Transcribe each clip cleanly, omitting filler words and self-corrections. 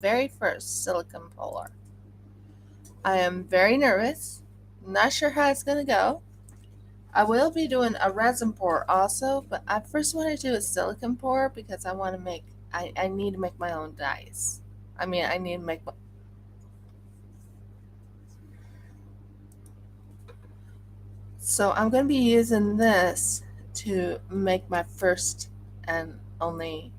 very first silicone puller. I am very nervous. Not sure how it's going to go. I will be doing a resin pour also, but I first want to do a silicone pour because I need to make my own dies. I need to make my, so I'm going to be using this to make my first and only.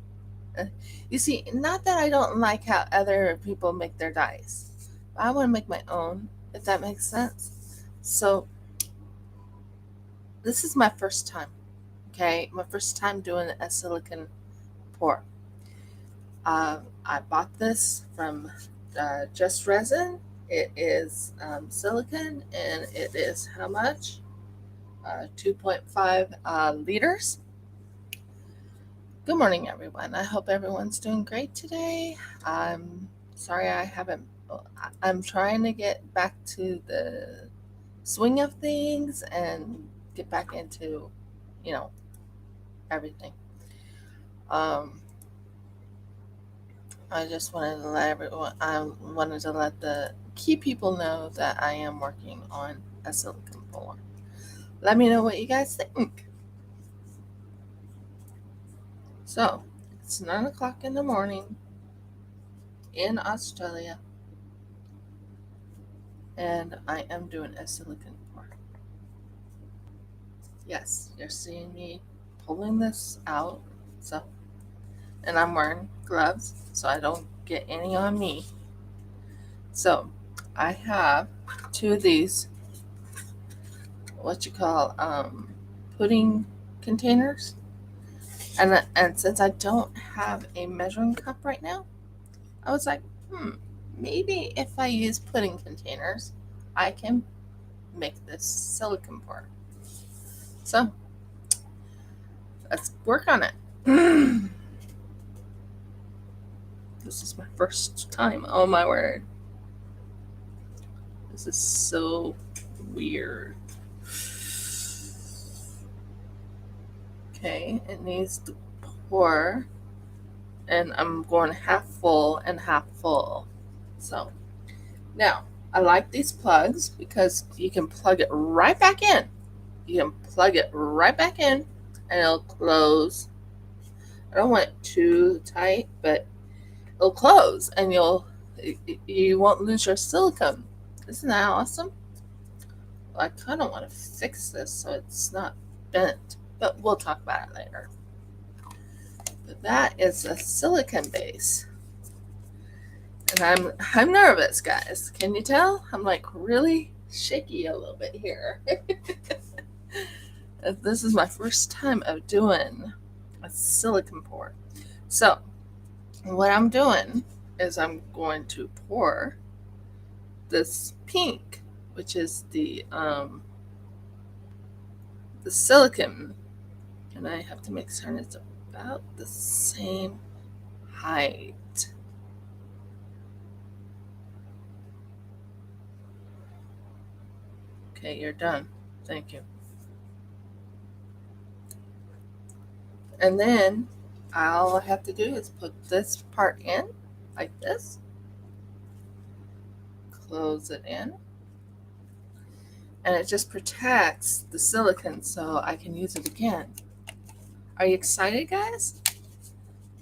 You see, not that I don't like how other people make their dies, but I want to make my own, if that makes sense. So this is my first time. Okay, my first time doing a silicone pour. I bought this from Just Resin. It is silicone, and it is how much? 2.5 liters. Good morning, everyone. I hope everyone's doing great today. I'm sorry I haven't. I'm trying to get back to the swing of things and get back into, you know, everything. Um, I just wanted to let everyone. I wanted to let the key people know that I am working on a silicone puller. Let me know what you guys think. So it's 9 o'clock in the morning in Australia, and I am doing a silicone pour. Yes, you're seeing me pulling this out. So, and I'm wearing gloves so I don't get any on me. So, I have two of these, what you call pudding containers, and since I don't have a measuring cup right now, I was like, maybe if I use pudding containers, I can make this silicone pour. So let's work on it. This is my first time. Oh my word. This is so weird. Okay, it needs to pour, and I'm going half full and half full. So now I like these plugs because you can plug it right back in. You can plug it right back in and it'll close. I don't want it too tight, but it'll close and you won't lose your silicone. Isn't that awesome? Well, I kind of want to fix this so it's not bent, but we'll talk about it later. But that is a silicone base. And I'm nervous, guys. Can you tell? I'm like really shaky a little bit here. This is my first time of doing a silicone pour. So what I'm doing is I'm going to pour this pink, which is the silicone, and I have to make certain it's about the same height. Okay, you're done. Thank you. And then all I have to do is put this part in like this, close it in, and it just protects the silicone so I can use it again. Are you excited, guys?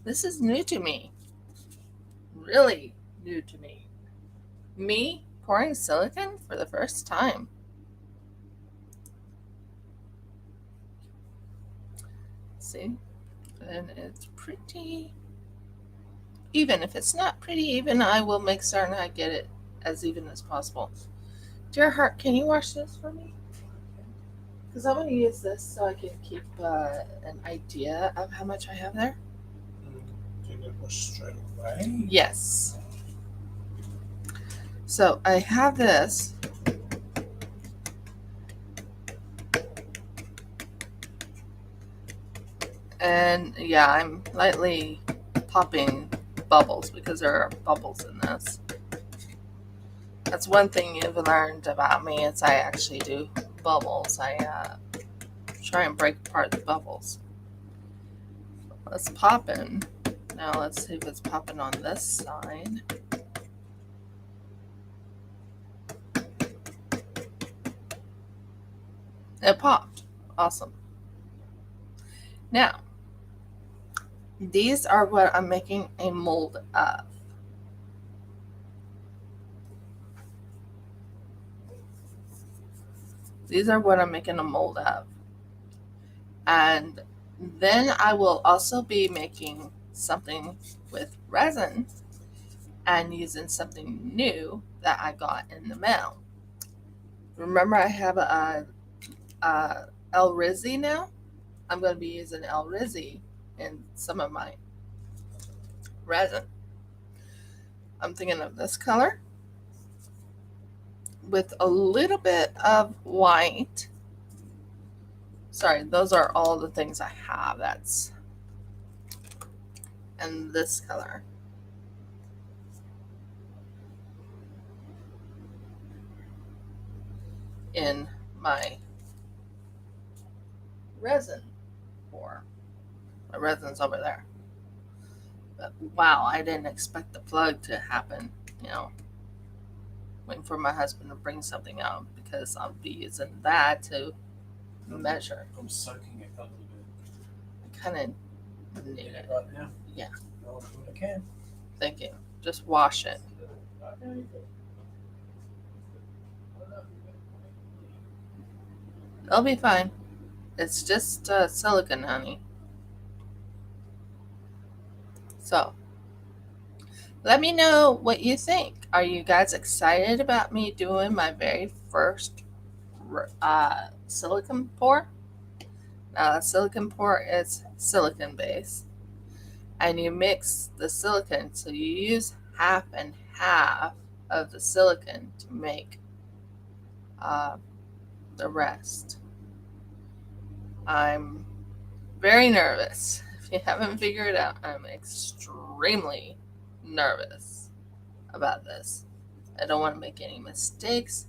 This is new to me. Really new to me. Me pouring silicone for the first time. See? And it's pretty even. If it's not pretty even, I will make certain I get it as even as possible. Dear heart, can you wash this for me? Because I'm going to use this so I can keep an idea of how much I have there. Can it wash straight away? Yes. So I have this. And yeah, I'm lightly popping bubbles because there are bubbles in this. That's one thing you've learned about me is I actually do bubbles. I try and break apart the bubbles. Let's pop in Now let's see if it's popping on this side. It popped. Awesome. Now, these are what I'm making a mold of. These are what I'm making a mold of. And then I will also be making something with resin and using something new that I got in the mail. Remember, I have a El Rizzi now. I'm going to be using El Rizzi in some of my resin. I'm thinking of this color with a little bit of white. Sorry, those are all the things I have. And this color. In my resin pour. My resin's over there. But wow, I didn't expect the plug to happen, waiting for my husband to bring something out because I'll be using that to measure. I'm soaking it a little bit. I kind of need it. Right now? Yeah. I'll do what I can. Thank you. Just wash it. It'll be fine. It's just silicone, honey. So, let me know what you think. Are you guys excited about me doing my very first silicone pour? Now, silicone pour is silicone base. And you mix the silicone, so you use half and half of the silicone to make the rest. I'm very nervous. If you haven't figured it out, I'm extremely nervous about this. I don't want to make any mistakes.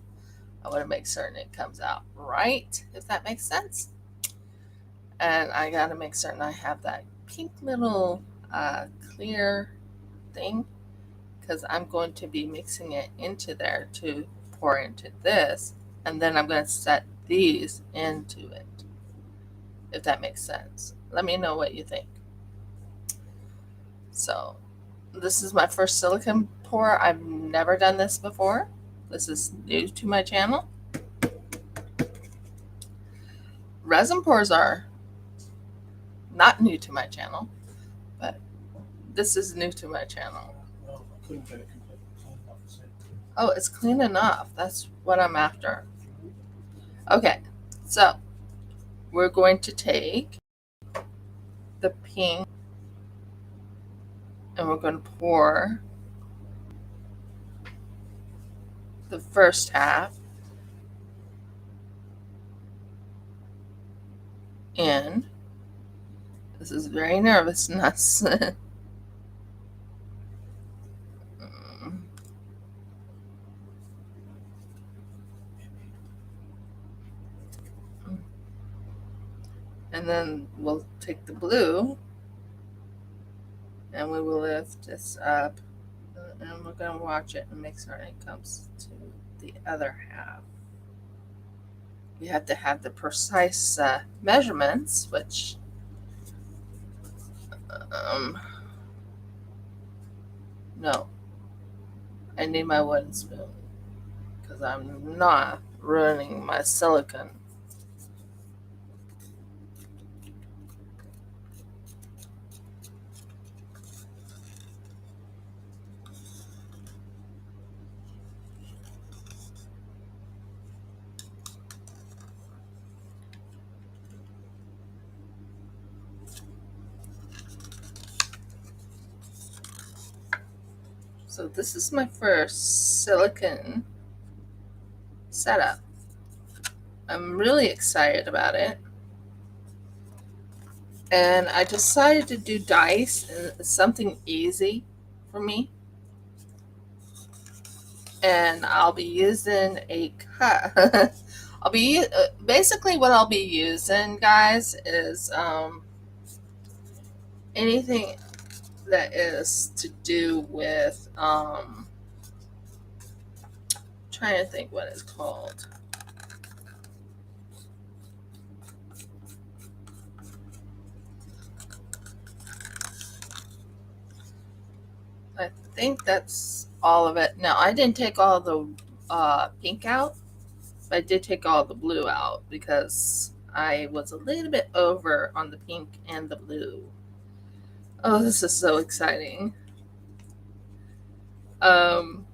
I want to make certain it comes out right, if that makes sense. And I got to make certain I have that pink little clear thing, because I'm going to be mixing it into there to pour into this, and then I'm going to set these into it, if that makes sense. Let me know what you think. So this is my first silicone pour. I've never done this before. This is new to my channel. Resin pours are not new to my channel, but this is new to my channel. Well, I couldn't get it completely clean enough to see. Oh, it's clean enough. That's what I'm after. Okay, so we're going to take the pink and we're going to pour the first half in. This is very nervousness. And then we'll take the blue and we will lift this up, and we're going to watch it and make sure it comes to the other half. You have to have the precise measurements, which no, I need my wooden spoon because I'm not ruining my silicone. So this is my first silicone setup. I'm really excited about it. And I decided to do dice, something easy for me. And I'll be using a cut. Basically what I'll be using, guys, is anything that is to do with trying to think what it's called. I think that's all of it. Now, I didn't take all the pink out, but I did take all the blue out because I was a little bit over on the pink and the blue. Oh, this is so exciting. Um,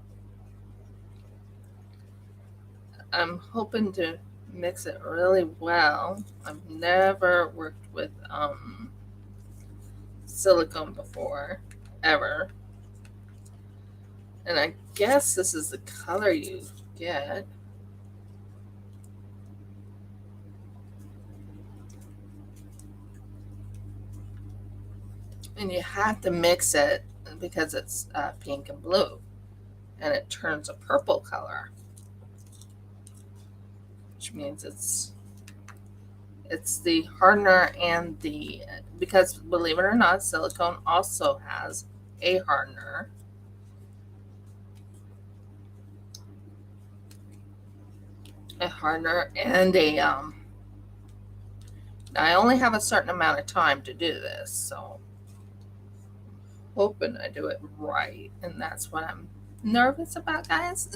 I'm hoping to mix it really well. I've never worked with silicone before, ever. And I guess this is the color you get. And you have to mix it because it's pink and blue. And it turns a purple color, which means it's the hardener and the, because believe it or not, silicone also has a hardener. A hardener and a I only have a certain amount of time to do this, so hoping I do it right, and that's what I'm nervous about, guys.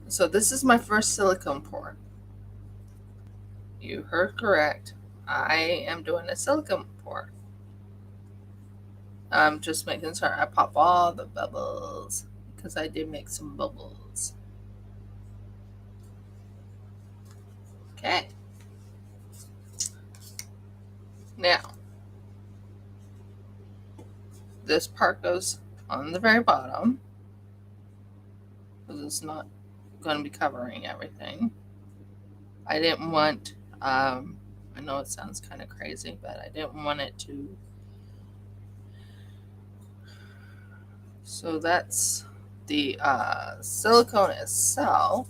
So this is my first silicone pour. You heard correct. I am doing a silicone pour. I'm just making sure I pop all the bubbles because I did make some bubbles. Okay. Now, this part goes on the very bottom because it's not going to be covering everything. I didn't want, I know it sounds kind of crazy, but I didn't want it to. So that's the silicone itself.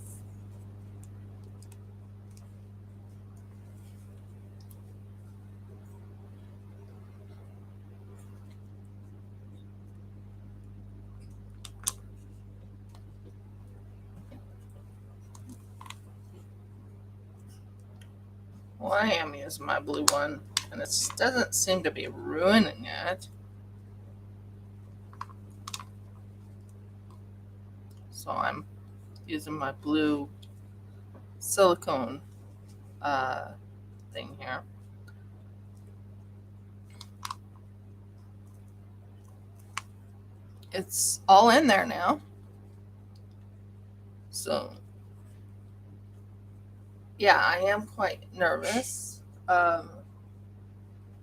Well, I am using my blue one, and it doesn't seem to be ruining it. So I'm using my blue silicone thing here. It's all in there now. So, yeah, I am quite nervous. Honey,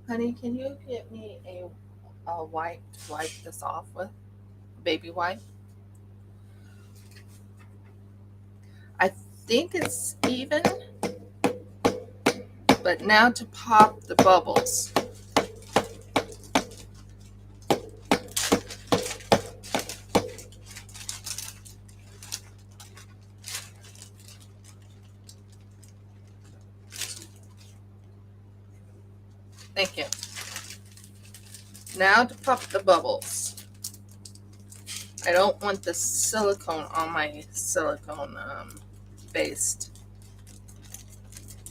can you get me a wipe to wipe this off with? A baby wipe? I think it's even, but now to pop the bubbles. Thank you. Now to pop the bubbles. I don't want the silicone on my silicone based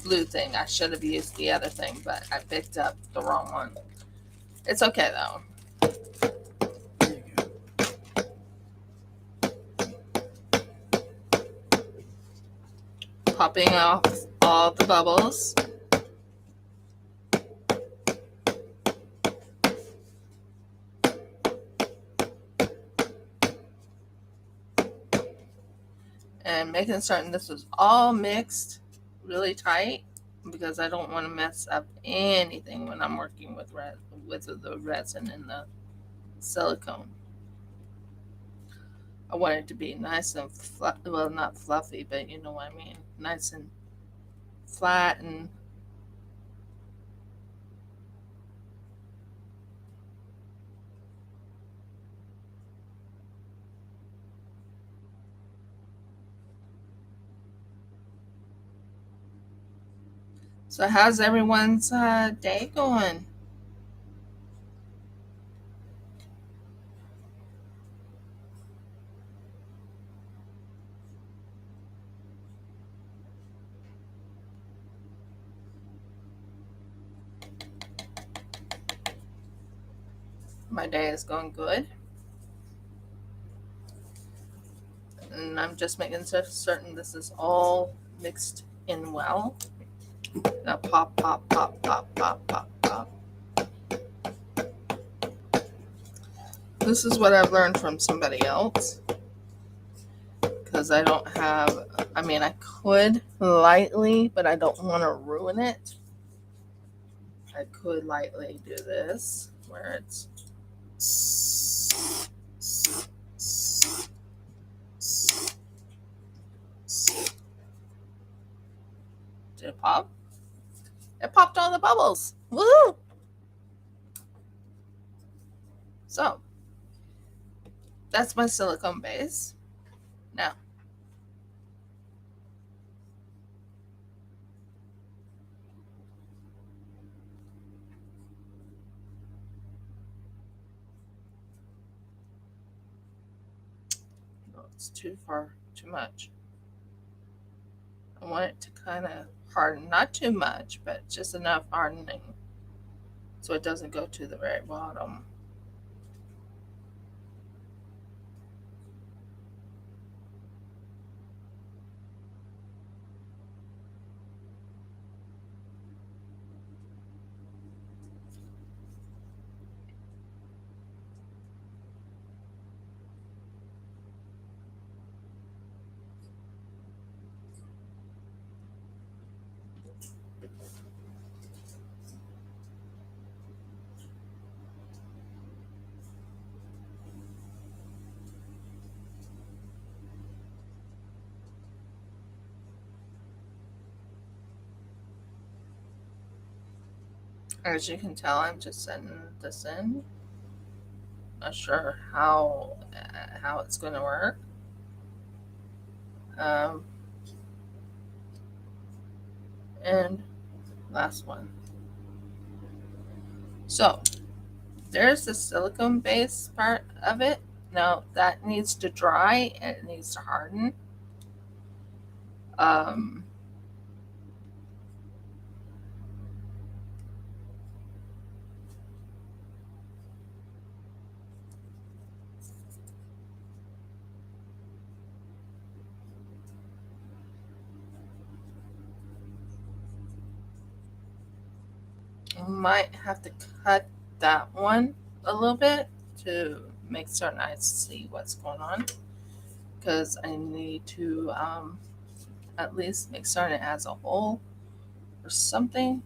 blue thing. I should have used the other thing, but I picked up the wrong one. It's okay though. There you go. Popping off all the bubbles. And making certain this is all mixed really tight because I don't want to mess up anything when I'm working with the resin and the silicone. I want it to be nice and well, not fluffy, but you know what I mean, nice and flat and So how's everyone's day going? My day is going good. And I'm just making certain this is all mixed in well. Now pop, pop, pop, pop, pop, pop, pop. This is what I've learned from somebody else. Because I don't have, I mean, I could lightly, but I don't want to ruin it. I could lightly do this where it's did it pop? It popped all the bubbles. Woo! So that's my silicone base. Now no, it's too much. I want it to kind of harden, not too much, but just enough hardening so it doesn't go to the very bottom. As you can tell, I'm just setting this in. Not sure how it's going to work. Um, and last one. So there's the silicone base part of it. Now that needs to dry and it needs to harden. Um, I might have to cut that one a little bit to make certain I see what's going on because I need to at least make certain it has a hole or something.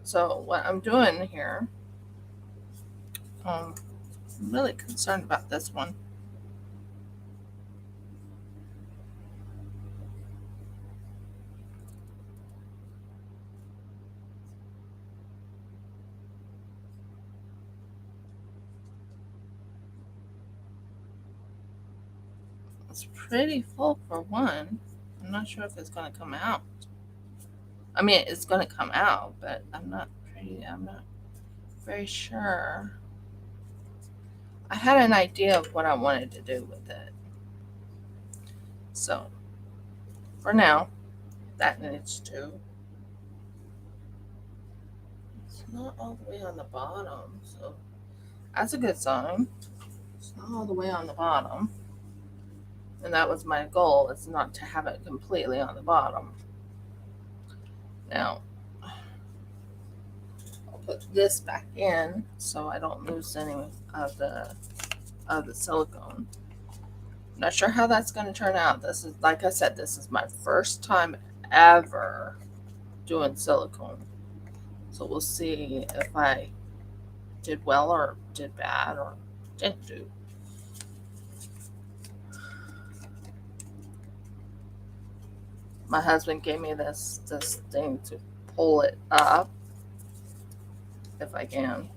So what I'm doing here, I'm really concerned about this one. It's pretty full for one. I'm not sure if it's going to come out. I mean, it's going to come out, but I'm not very sure. I had an idea of what I wanted to do with it. So, for now, that needs to. It's not all the way on the bottom, so that's a good sign. It's not all the way on the bottom. And that was my goal, is not to have it completely on the bottom. Now, I'll put this back in so I don't lose any of the silicone. Not sure how that's going to turn out. This is, like I said, this is my first time ever doing silicone. So we'll see if I did well or did bad or didn't do. My husband gave me this thing to pull it up if I can.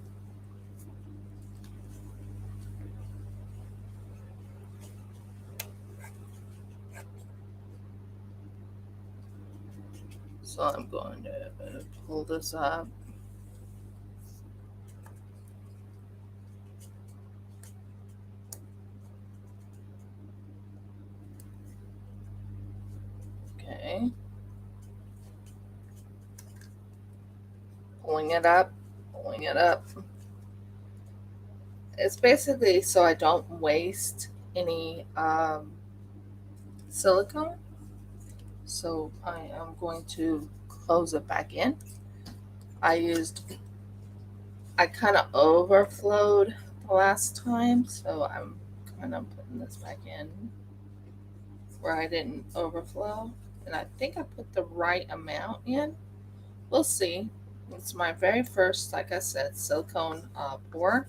So I'm going to pull this up. Okay. Pulling it up, pulling it up. It's basically so I don't waste any silicone. So I am going to close it back in. I kind of overflowed the last time, so I'm kind of putting this back in where I didn't overflow. And I think I put the right amount in. We'll see. It's my very first, like I said, silicone pour.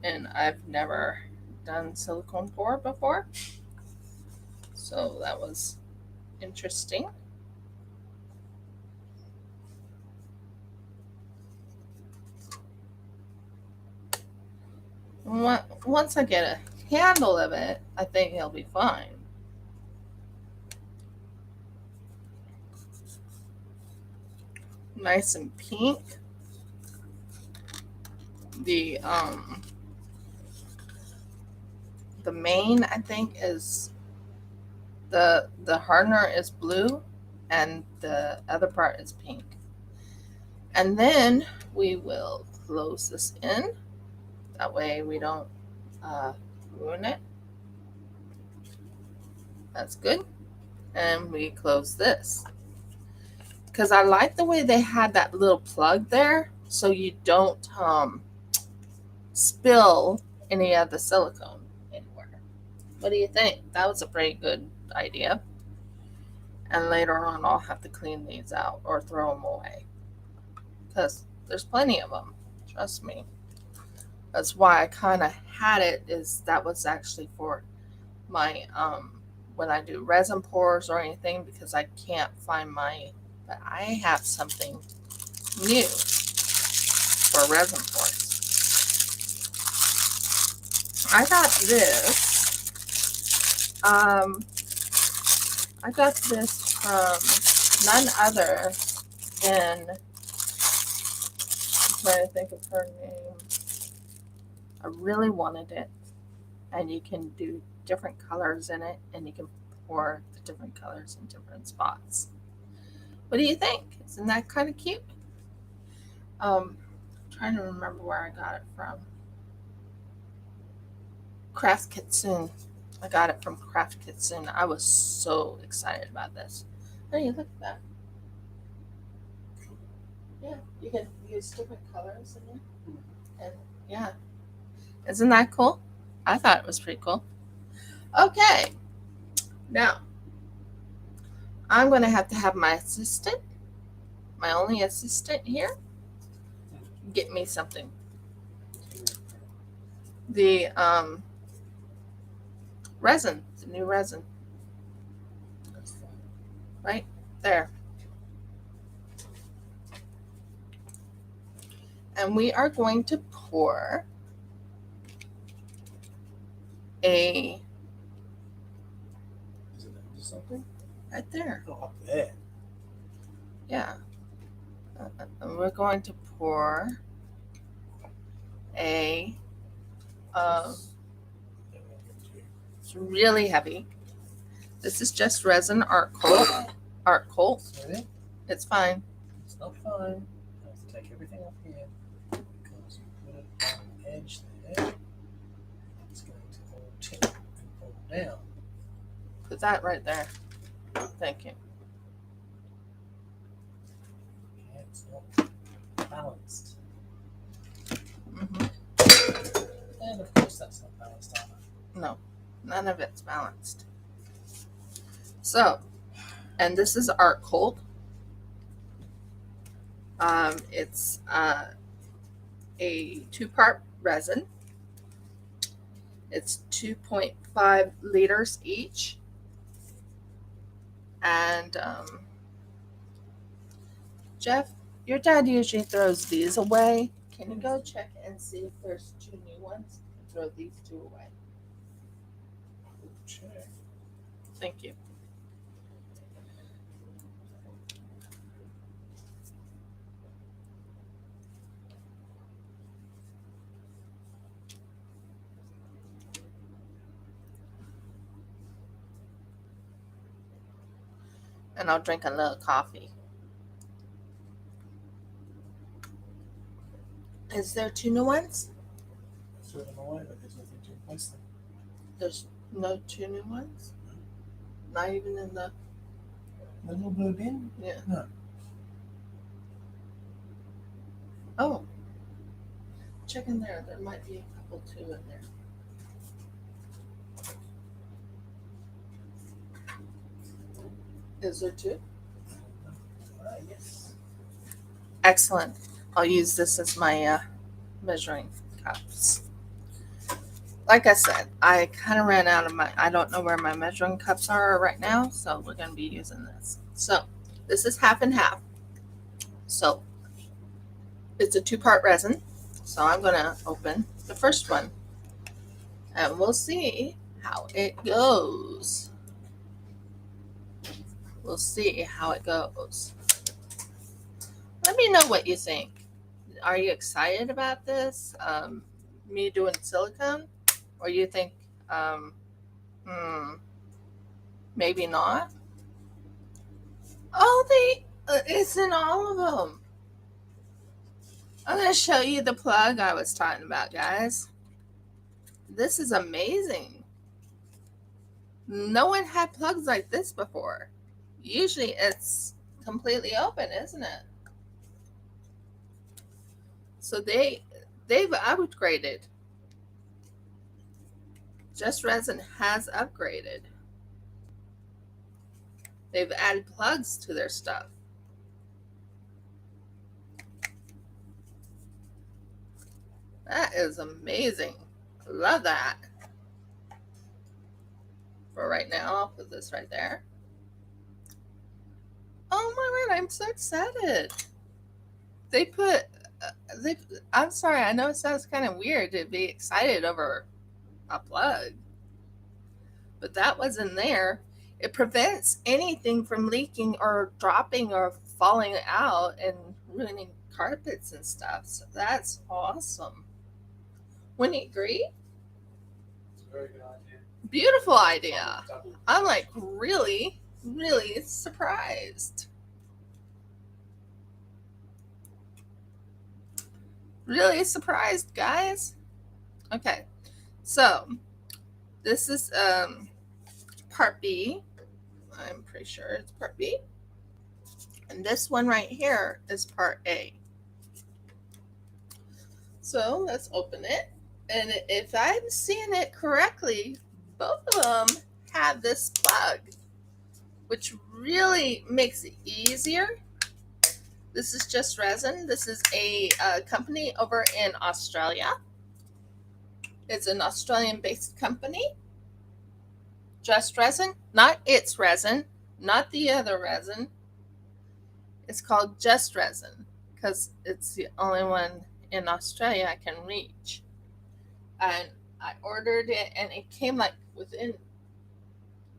And I've never done silicone pour before. So that was interesting. Once I get a handle of it, I think it'll be fine. Nice and pink. The main, I think, is the hardener is blue and the other part is pink. And then we will close this in. That way we don't ruin it. That's good. And we close this. Because I like the way they had that little plug there so you don't spill any of the silicone anywhere. What do you think? That was a pretty good idea. And later on I'll have to clean these out or throw them away. Because there's plenty of them. Trust me. That's why I kind of had it, is that was actually for my when I do resin pours or anything, because I can't find my, but I have something new for resin pours. I got this. I got this from none other than, I'm trying to think of her name. I really wanted it, and you can do different colors in it, and you can pour the different colors in different spots. What do you think? Isn't that kind of cute? I'm trying to remember where I got it from. Craft Kitsune. I got it from Craft Kitsune. I was so excited about this. Hey, look at that. Yeah, you can use different colors in it. And yeah, isn't that cool? I thought it was pretty cool. Okay, now I'm going to have my assistant, my only assistant here, get me something. The resin, the new resin, right there. And we are going to pour a, Is it under something? right there. Oh, up there. Yeah. And we're going to pour a, it's really heavy. This is just resin art coat. Art coat. Ready? It's fine. It's not fine. I have to take everything up here because you put it on the edge there. It's going to all tip and fall down. Put that right there. Thank you. Okay, it's not balanced. And of course that's not balanced either. No, none of it's balanced. So, and this is art cold. It's a 2-part resin. It's 2.5 liters each. And Jeff, your dad usually throws these away. Can you go check and see if there's 2 new ones? Throw these 2 away. Check. Thank you. and I'll drink a little coffee. Is there 2 new ones? Threw them away, but there's nothing to replace them. There's no 2 new ones? Not even in the... The little blue bin? Yeah. No. Oh. Check in there. There might be a couple too in there. Is there 2? Yes. Excellent. I'll use this as my measuring cups. Like I said, I kind of ran out of I don't know where my measuring cups are right now, so we're going to be using this. So this is half and half. So it's a 2-part resin. So I'm going to open the first one and we'll see how it goes. We'll see how it goes. Let me know what you think. Are you excited about this? Me doing silicone? Or you think, maybe not? Oh, it's in all of them. I'm going to show you the plug I was talking about, guys. This is amazing. No one had plugs like this before. Usually it's completely open, isn't it? So they've upgraded. Just Resin has upgraded. They've added plugs to their stuff. That is amazing. I love that. For right now, I'll put this right there. Oh my word, I'm so excited. I'm sorry, I know it sounds kind of weird to be excited over a plug, but that was in there. It prevents anything from leaking or dropping or falling out and ruining carpets and stuff. So that's awesome. Wouldn't you agree? It's a very good idea. Beautiful idea. I'm like really, really surprised. Really surprised, guys. Okay, so this is part B. I'm pretty sure it's part B. And this one right here is part A. So let's open it. And if I'm seeing it correctly, both of them have this plug, which really makes it easier. This is Just Resin. This is a company over in Australia. It's an Australian-based company. Just Resin, not It's Resin, not the other resin. It's called Just Resin because it's the only one in Australia I can reach. And I ordered it and it came like within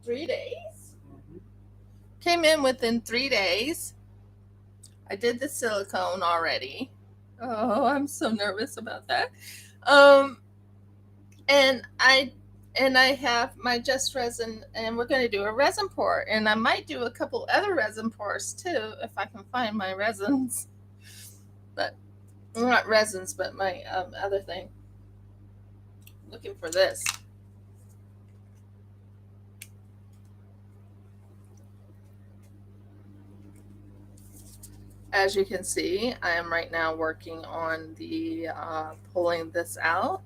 3 days. Came in within 3 days. I did the silicone already. Oh, I'm so nervous about that. And I have my Just Resin, and we're going to do a resin pour, and I might do a couple other resin pours too if I can find my resins. But not resins, but my other thing. Looking for this. As you can see, I am right now working on the pulling this out.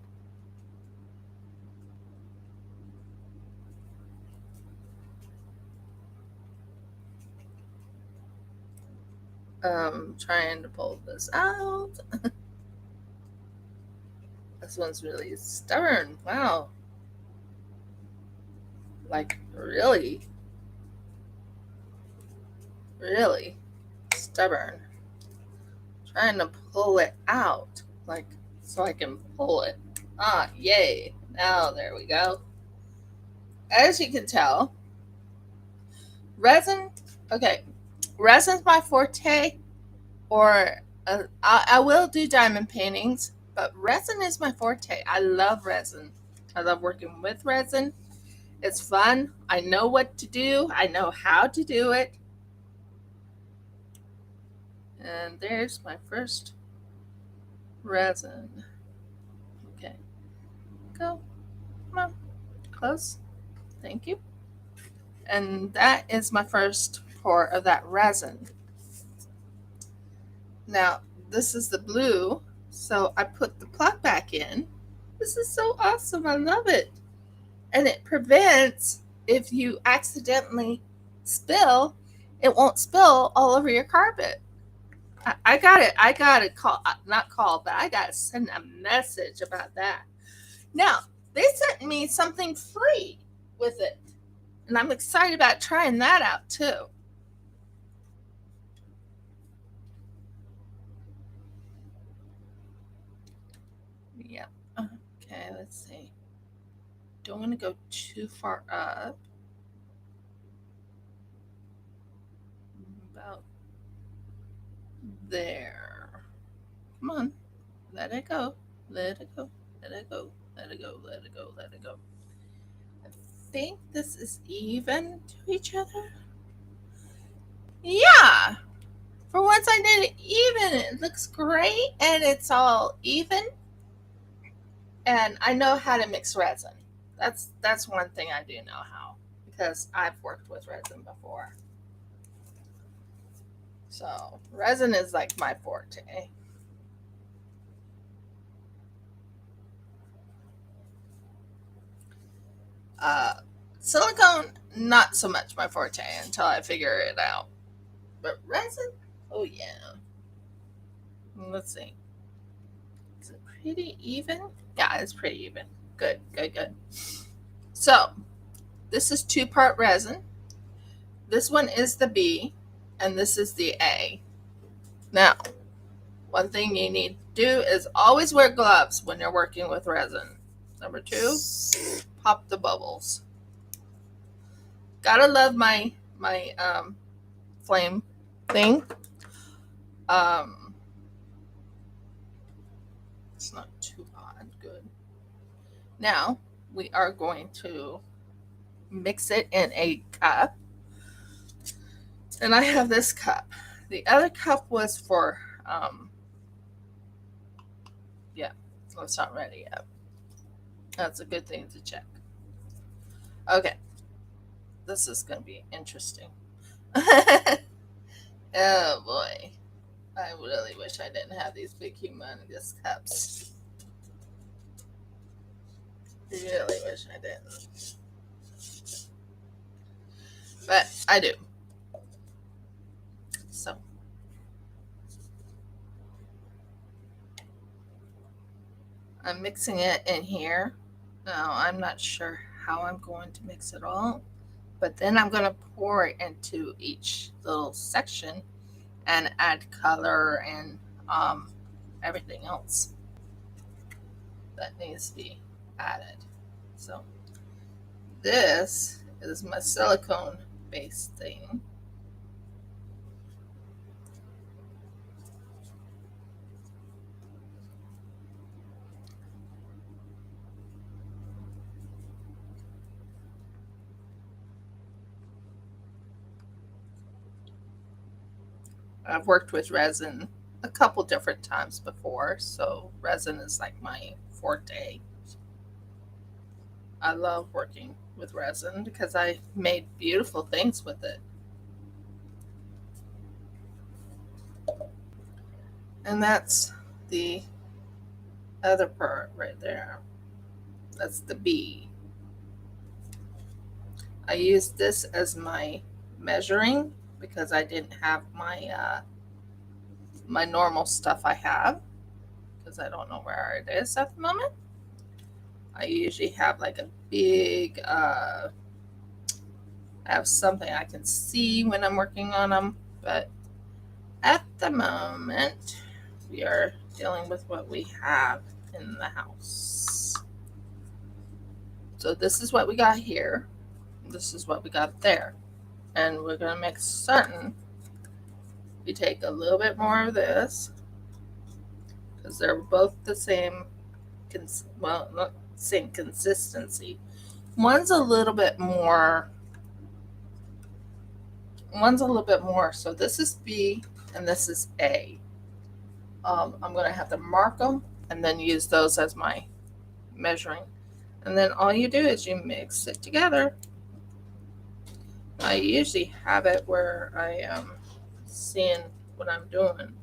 Trying to pull this out. This one's really stubborn. Wow. Like really, really stubborn. Trying to pull it out, like so I can pull it. Ah, yay. Now there we go. As you can tell, resin, okay, resin's my forte, or I will do diamond paintings, but resin is my forte. I love resin. I love working with resin. It's fun. I know what to do. I know how to do it. And there's my first resin. Okay, go. Come on, close. Thank you. And that is my first pour of that resin. Now, this is the blue, so I put the plug back in. This is so awesome. I love it. And it prevents, if you accidentally spill, it won't spill all over your carpet. I got it. I got to call, not call, but I got to send a message about that. Now, they sent me something free with it. And I'm excited about trying that out too. Yep. Okay, let's see. Don't want to go too far up. About there. Come on. Let it go. Let it go. Let it go. Let it go. Let it go. Let it go. I think this is even to each other. Yeah. For once I did it even. It looks great and it's all even. And I know how to mix resin. That's one thing I do know how, because I've worked with resin before. So resin is like my forte. Silicone, not so much my forte until I figure it out. But resin, oh yeah. Let's see. Is it pretty even? Yeah, it's pretty even. Good, good, good. So this is 2-part resin. This one is the B, and this is the A. Now, one thing you need to do is always wear gloves when you're working with resin. Number 2, pop the bubbles. Gotta love my flame thing. It's not too hot. Good. Now we are going to mix it in a cup, and I have this cup. The other cup was for yeah, it's not ready yet. That's a good thing to check. Okay, this is going to be interesting. Oh boy, I really wish I didn't have these big humongous cups. Really wish I didn't, but I do. So I'm mixing it in here. Now I'm not sure how I'm going to mix it all, but then I'm going to pour it into each little section and add color and everything else that needs to be added. So this is my silicone base thing. I've worked with resin a couple different times before, so resin is like my forte. I love working with resin because I made beautiful things with it. And that's the other part right there. That's the B. I used this as my measuring because I didn't have my normal stuff I have, because I don't know where it is at the moment. I usually have like a big I have something I can see when I'm working on them, but at the moment we are dealing with what we have in the house. So this is what we got here. This is what we got there. And we're going to make certain we take a little bit more of this, because they're both the same, well, not same consistency. One's a little bit more, so this is B, and this is A. I'm going to have to mark them and then use those as my measuring. And then all you do is you mix it together. I usually have it where I am seeing what I'm doing.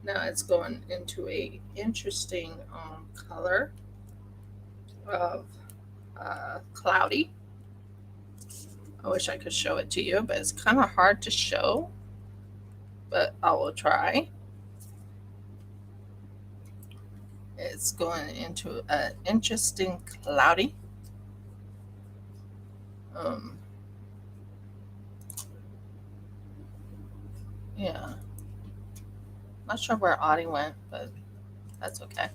Now it's going into a interesting color of cloudy. I wish I could show it to you, but it's kind of hard to show, but I will try. It's going into an interesting cloudy. Um, yeah, not sure where Audie went, but that's okay.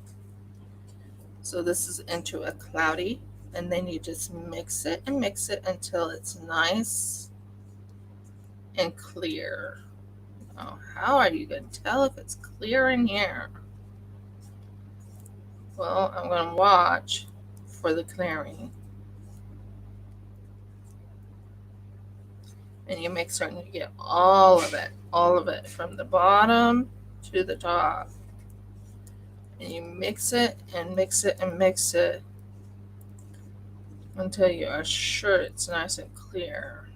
So this is into a cloudy, and then you just mix it and mix it until it's nice and clear. Oh, how are you going to tell if it's clear in here? Well, I'm going to watch for the clearing. And you make certain you get all of it from the bottom to the top. And you mix it and mix it and mix it until you are sure it's nice and clear.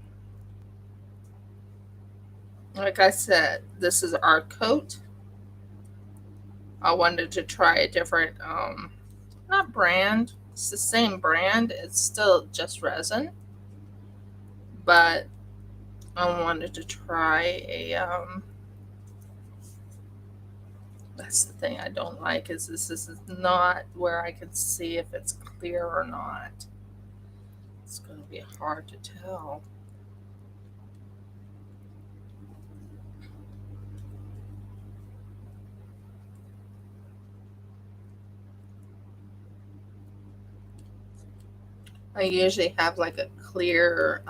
Like I said, this is our coat. I wanted to try a different, not brand. It's the same brand. It's still just resin, but I wanted to try a. That's the thing I don't like is this is not where I can see if it's clear or not. It's going to be hard to tell. I usually have like a clear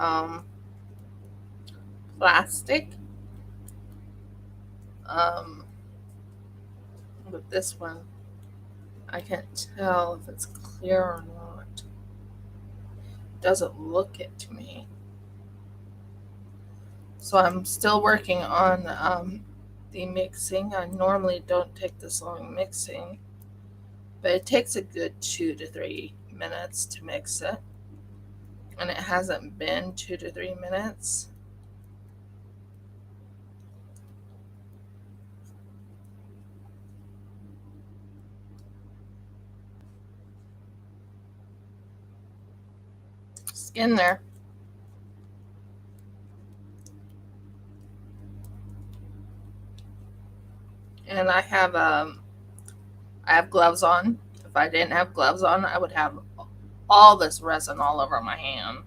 plastic. With this one, I can't tell if it's clear or not. It doesn't look it to me. So I'm still working on the mixing. I normally don't take this long mixing, but it takes a good 2 to 3 minutes to mix it. And it hasn't been 2 to 3 minutes. Skin there. And I have gloves on. If I didn't have gloves on, I would have all this resin all over my hand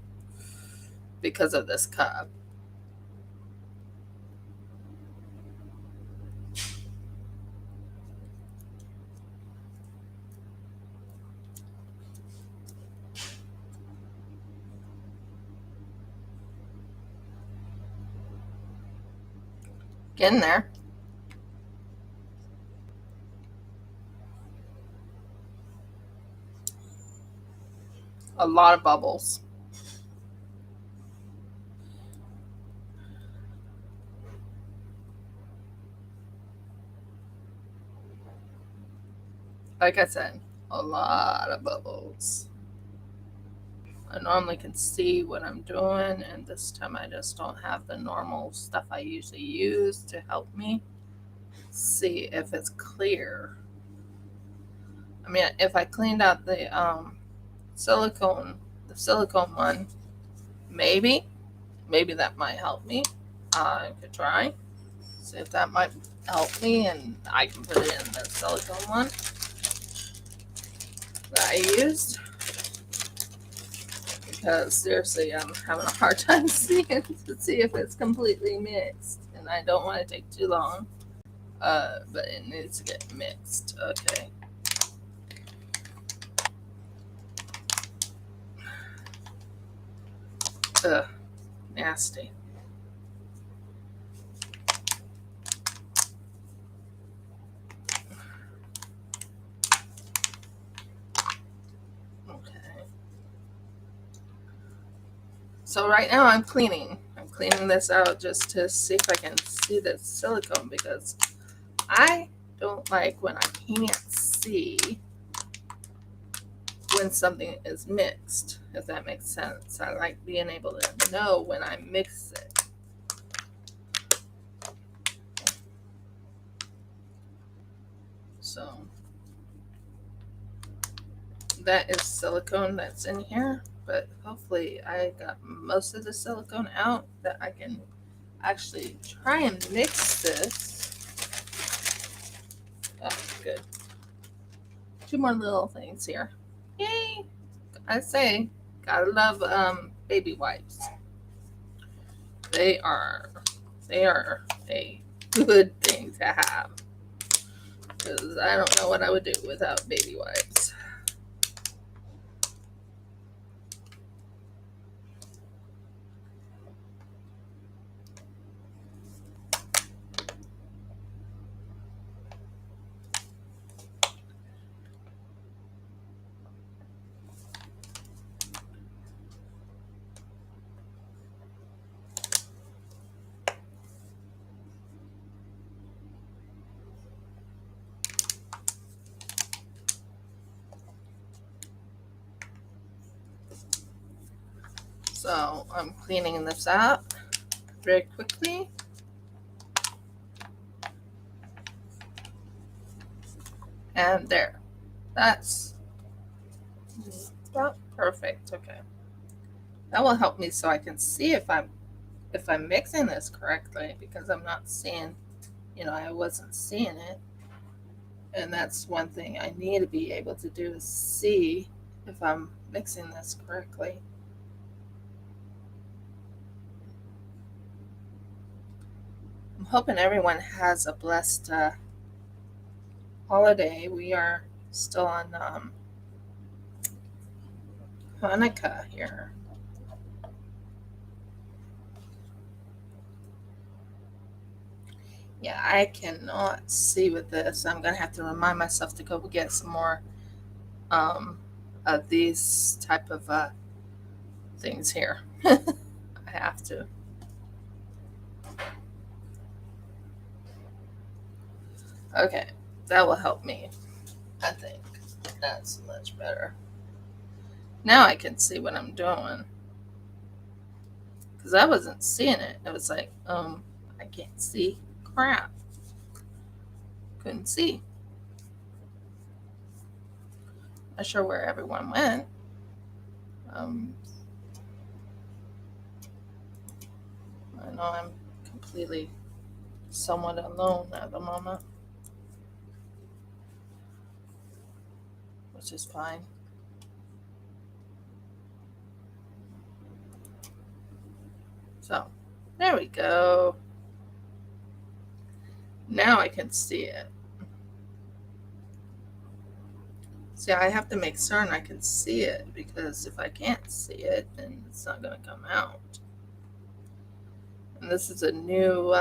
because of this cup. Get in there. A lot of bubbles. Like I said, a lot of bubbles. I normally can see what I'm doing, and this time I just don't have the normal stuff I usually use to help me see if it's clear. I mean, if I cleaned out the silicone one, maybe that might help me. I could try, see if that might help me, and I can put it in the silicone one that I used. Because seriously, I'm having a hard time seeing to see if it's completely mixed, and I don't want to take too long. But it needs to get mixed. Okay. Ugh, nasty. Okay. So right now I'm cleaning cleaning this out just to see if I can see the silicone, because I don't like when I can't see when something is mixed, if that makes sense. I like being able to know when I mix it. So that is silicone that's in here, but hopefully I got most of the silicone out that I can actually try and mix this. Oh, good. 2 more little things here. Yay! I say, gotta love baby wipes. They are a good thing to have, because I don't know what I would do without baby wipes. So I'm cleaning this up very quickly. And there. That's about perfect. Okay. That will help me so I can see if I'm mixing this correctly, because I'm not seeing, I wasn't seeing it. And that's one thing I need to be able to do, is see if I'm mixing this correctly. I'm hoping everyone has a blessed holiday. We are still on Hanukkah here. Yeah, I cannot see with this. I'm going to have to remind myself to go get some more of these type of things here. I have to. Okay, that will help me, I think. That's much better. Now I can see what I'm doing, because I wasn't seeing it. It was like, I can't see. Crap. Couldn't see. Not sure where everyone went. I know I'm completely somewhat alone at the moment, which is fine. So, there we go. Now I can see it. See, I have to make certain I can see it, because if I can't see it, then it's not going to come out. And this is a new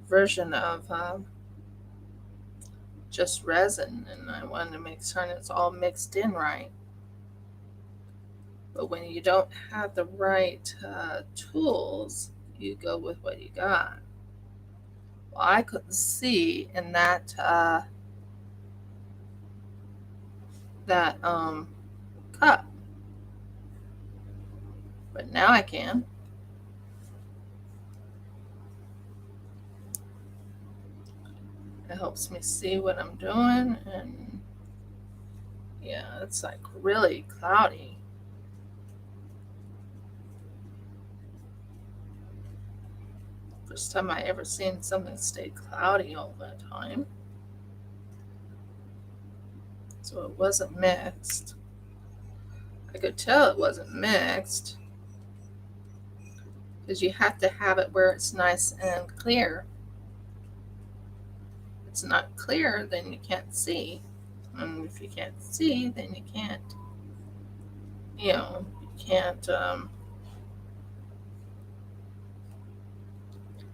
version of just resin, and I wanted to make certain it's all mixed in right. But when you don't have the right tools, you go with what you got. Well, I couldn't see in that cup, but now I can. It helps me see what I'm doing, and yeah, it's like really cloudy. First time I ever seen something stay cloudy all the time. So it wasn't mixed. I could tell it wasn't mixed, because you have to have it where it's nice and clear. If it's not clear, then you can't see. And if you can't see, then you can't,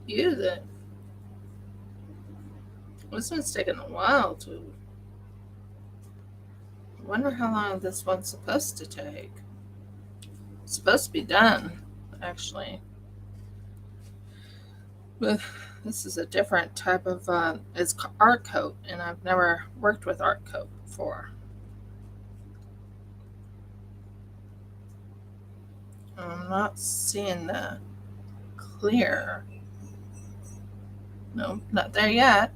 use it. This one's taking a while to. I wonder how long this one's supposed to take. It's supposed to be done, actually. This is a different type of, it's art coat, and I've never worked with art coat before. I'm not seeing the clear. No, not there yet.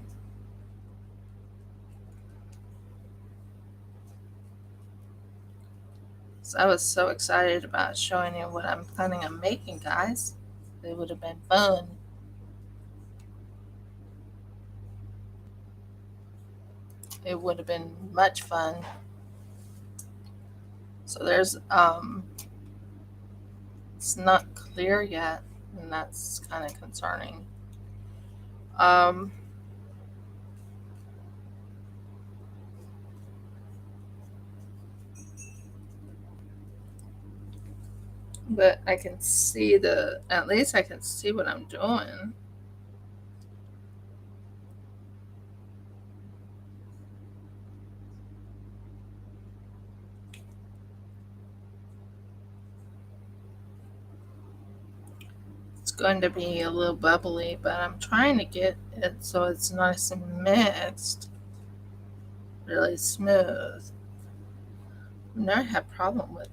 So I was so excited about showing you what I'm planning on making, guys. It would have been fun. It would have been much fun. So there's it's not clear yet, and that's kind of concerning. Um, but I can see at least I can see what I'm doing. It's going to be a little bubbly, but I'm trying to get it so it's nice and mixed, really smooth. Never had problem with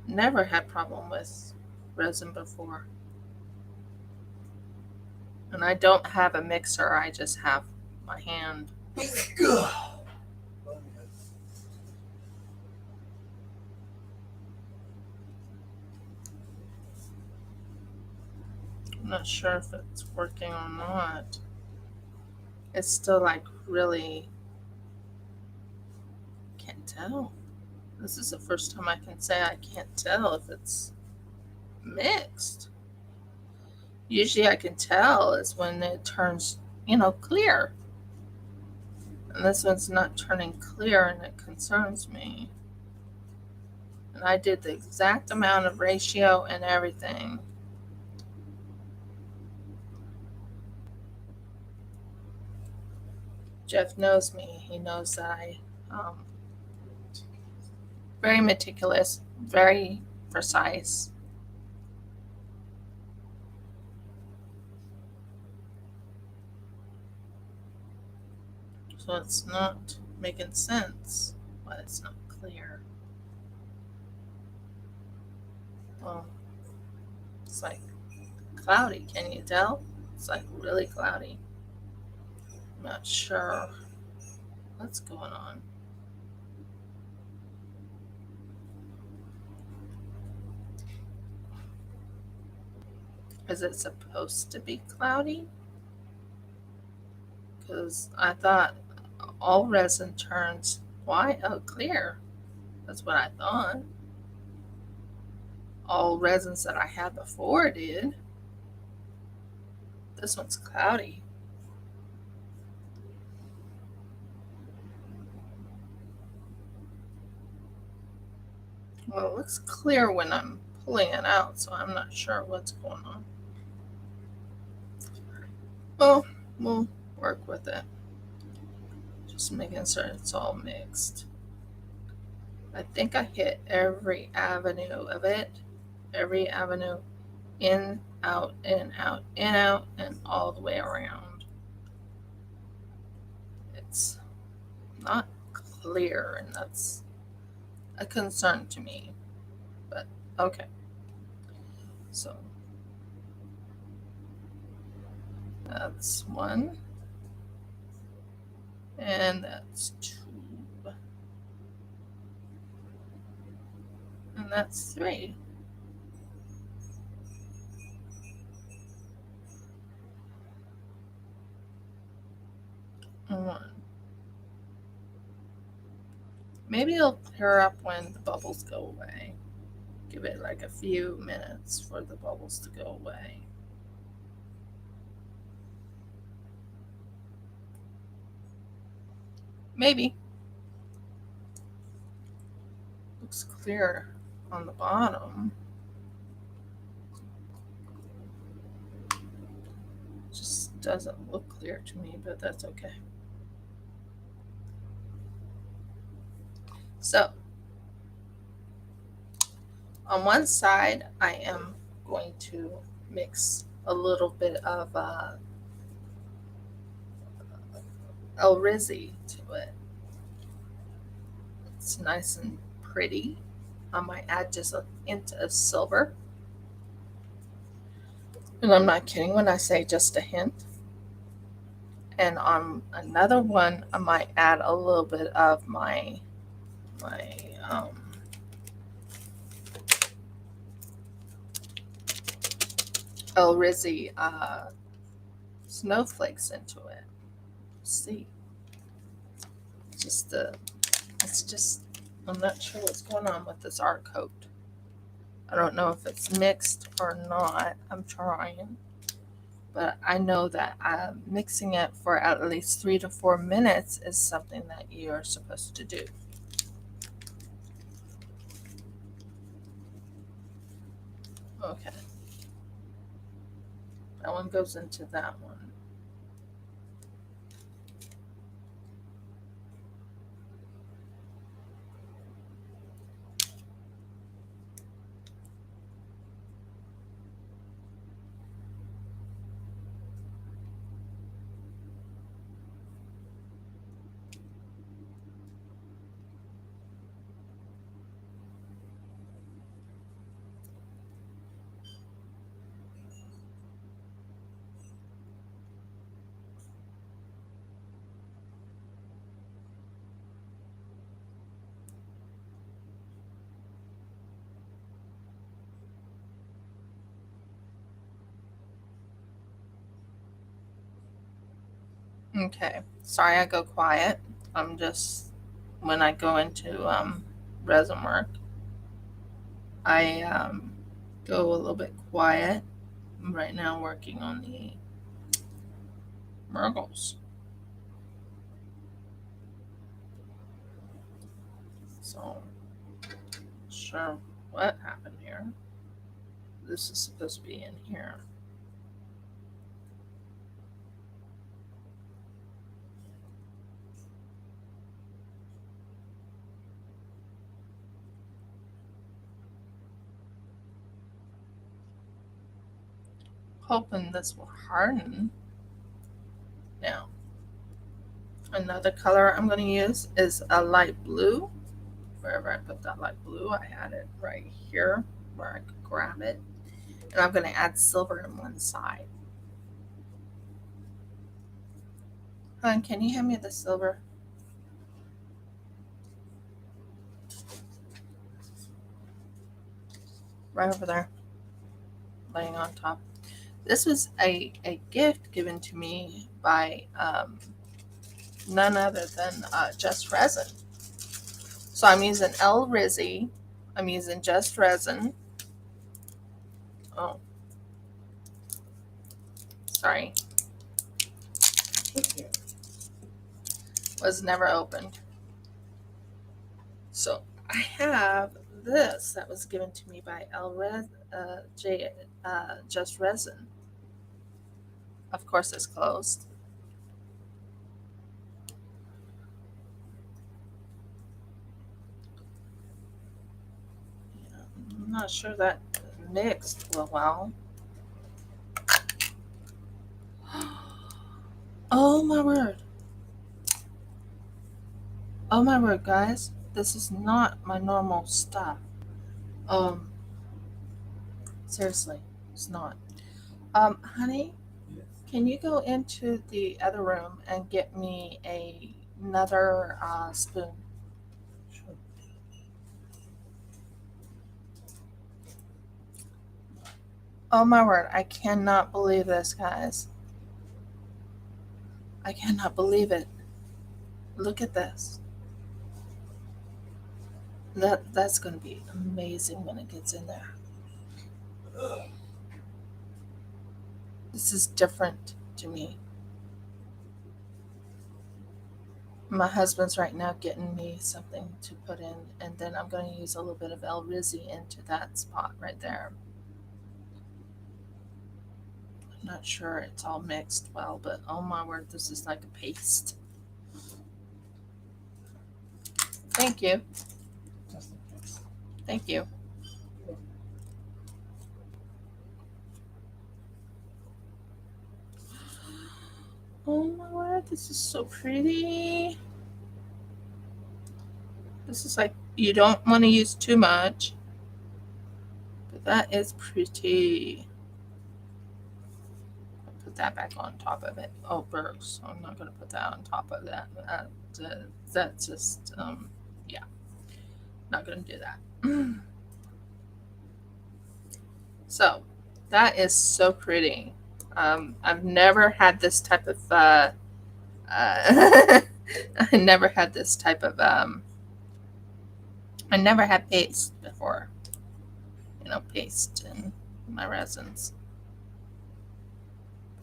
never had problem with resin before. And I don't have a mixer, I just have my hand. I'm not sure if it's working or not. It's still like really, can't tell. This is the first time I can say I can't tell if it's mixed. Usually I can tell is when it turns, clear. And this one's not turning clear, and it concerns me. And I did the exact amount of ratio and everything. Jeff knows me. He knows that I very meticulous, very precise. So it's not making sense why it's not clear. Well, it's like cloudy. Can you tell? It's like really cloudy. I'm not sure what's going on. Is it supposed to be cloudy? Because I thought all resin turns white. Oh, clear. That's what I thought. All resins that I had before did. This one's cloudy. Well, it looks clear when I'm pulling it out, so I'm not sure what's going on. Well, we'll work with it. Just making sure it's all mixed. I think I hit every avenue of it. Every avenue in, out, in, out, in, out, and all the way around. It's not clear, and that's a concern to me. But okay. So that's one. And that's two. And that's three. And one. Maybe it'll clear up when the bubbles go away. Give it like a few minutes for the bubbles to go away. Maybe. Looks clear on the bottom. Just doesn't look clear to me, but that's okay. So, on one side, I am going to mix a little bit of El Rizzi to it. It's nice and pretty. I might add just a hint of silver. And I'm not kidding when I say just a hint. And on another one, I might add a little bit of my um, El Rizzi snowflakes into it. See, it's just, I'm not sure what's going on with this art coat. I don't know if it's mixed or not. I'm trying. But I know that mixing it for at least 3 to 4 minutes is something that you're supposed to do. Okay. That one goes into that one. Okay. Sorry I go quiet. I'm just, when I go into resin work, I go a little bit quiet. I'm right now working on the Murgles. So, not sure what happened here. This is supposed to be in here. Hoping this will harden. Now, another color I'm going to use is a light blue. Wherever I put that light blue, I had it right here where I could grab it. And I'm going to add silver on one side. Hon, can you hand me the silver? Right over there, laying on top. This was a gift given to me by none other than Just Resin. So I'm using El Rizzi. I'm using Just Resin. Oh, sorry. Was never opened. So I have this that was given to me by Just Resin. Of course, it's closed. I'm not sure that mixed well. Oh my word. Oh my word, guys. This is not my normal stuff. Um, seriously, it's not. Honey, can you go into the other room and get me another spoon? Sure. Oh my word, I cannot believe this, guys. I cannot believe it. Look at this. That's going to be amazing when it gets in there. This is different to me. My husband's right now getting me something to put in, and then I'm going to use a little bit of El Rizzi into that spot right there. I'm not sure it's all mixed well, but oh my word, this is like a paste. Thank you. Just in case. Thank you. this is so pretty. This is like, you don't want to use too much, but that is pretty. I'll put that back on top of it. Oh, burrs. So I'm not going to put that on top of that. That's just, yeah, not going to do that. So that is so pretty. I've never had this type of, I never had this type of, I never had paste before, paste in my resins.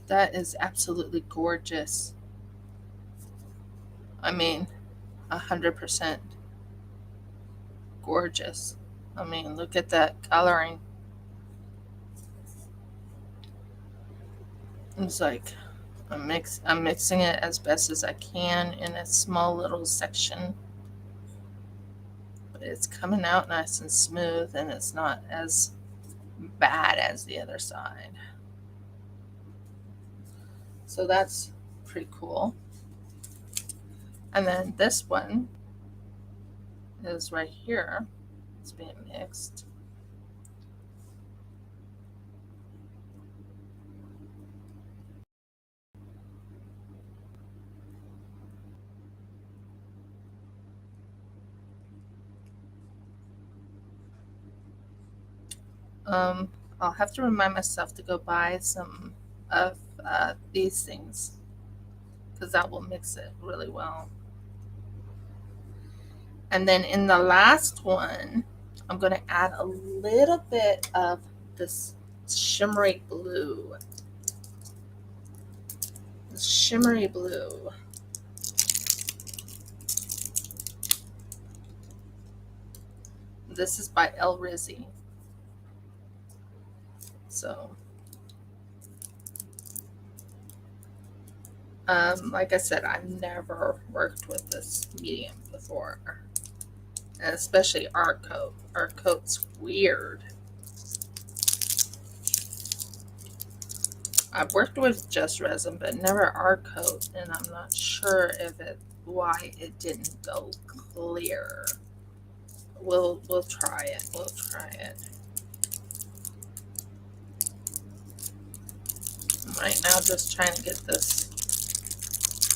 That is absolutely gorgeous. I mean, 100% gorgeous. I mean, look at that coloring. It's like I'm mixing it as best as I can in a small little section. But it's coming out nice and smooth, and it's not as bad as the other side. So that's pretty cool. And then this one is right here. It's being mixed. I'll have to remind myself to go buy some of these things, because that will mix it really well. And then in the last one, I'm going to add a little bit of this shimmery blue. This shimmery blue. This is by Resin. So, like I said, I've never worked with this medium before, and especially art coat. Art coat's weird. I've worked with just resin, but never art coat, and I'm not sure why it didn't go clear. We'll try it. We'll try it. I'm right now just trying to get this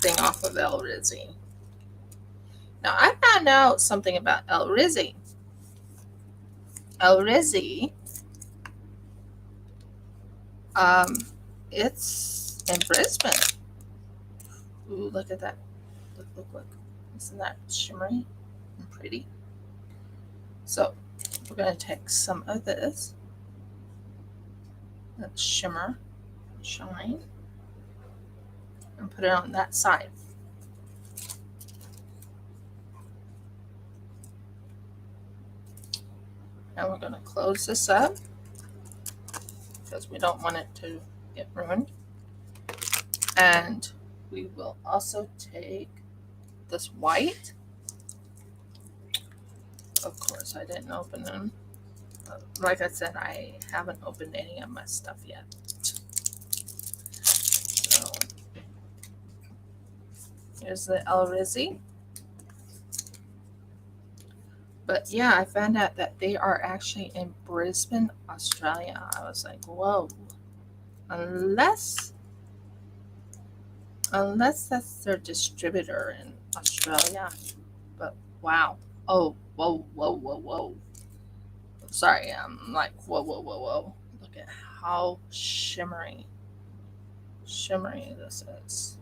thing off of Resin. Now I found out something about Resin. Resin, it's in Brisbane. Ooh, look at that. Look. Isn't that shimmery and pretty? So we're going to take some of this. Let's shimmer, shine, and put it on that side. Now we're going to close this up because we don't want it to get ruined. And we will also take this white. Of course, I didn't open them. Like I said, I haven't opened any of my stuff yet. So here's the Resin. But yeah, I found out that they are actually in Brisbane, Australia. I was like, whoa. Unless that's their distributor in Australia. But wow. Oh, whoa. Sorry, I'm like, whoa. Look at how shimmery this is.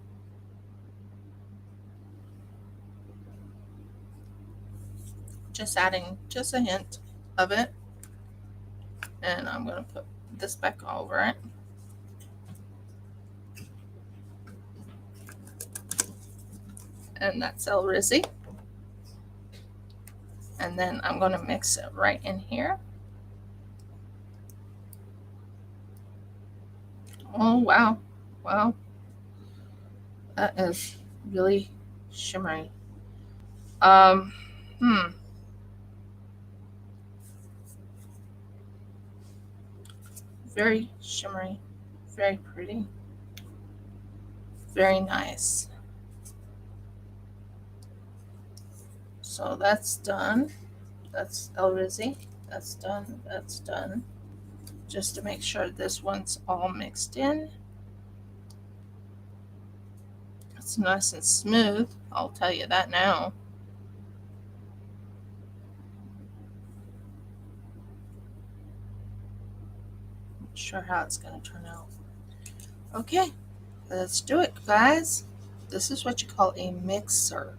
Just adding just a hint of it. And I'm going to put this back over it. And that's Resin. And then I'm going to mix it right in here. Oh, wow. That is really shimmery. Very shimmery, very pretty, very nice. So that's done. That's Elrizzi. That's done. That's done. Just to make sure this one's all mixed in. It's nice and smooth. I'll tell you that now. Not sure how it's going to turn out. Okay, let's do it, guys. This is what you call a mixer.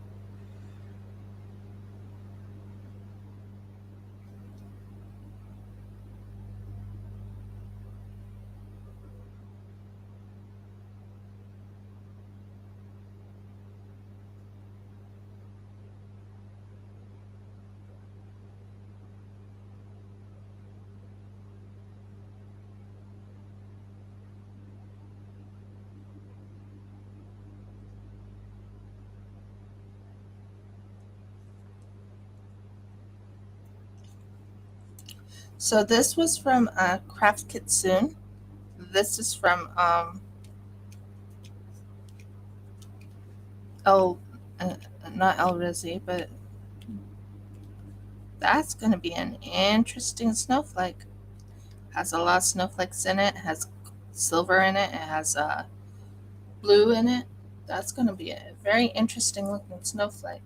So this was from Craft Kitsune. This is from El, uh, not El Rizzi, but that's going to be an interesting snowflake. Has a lot of snowflakes in it. Has silver in it. It has blue in it. That's going to be a very interesting looking snowflake.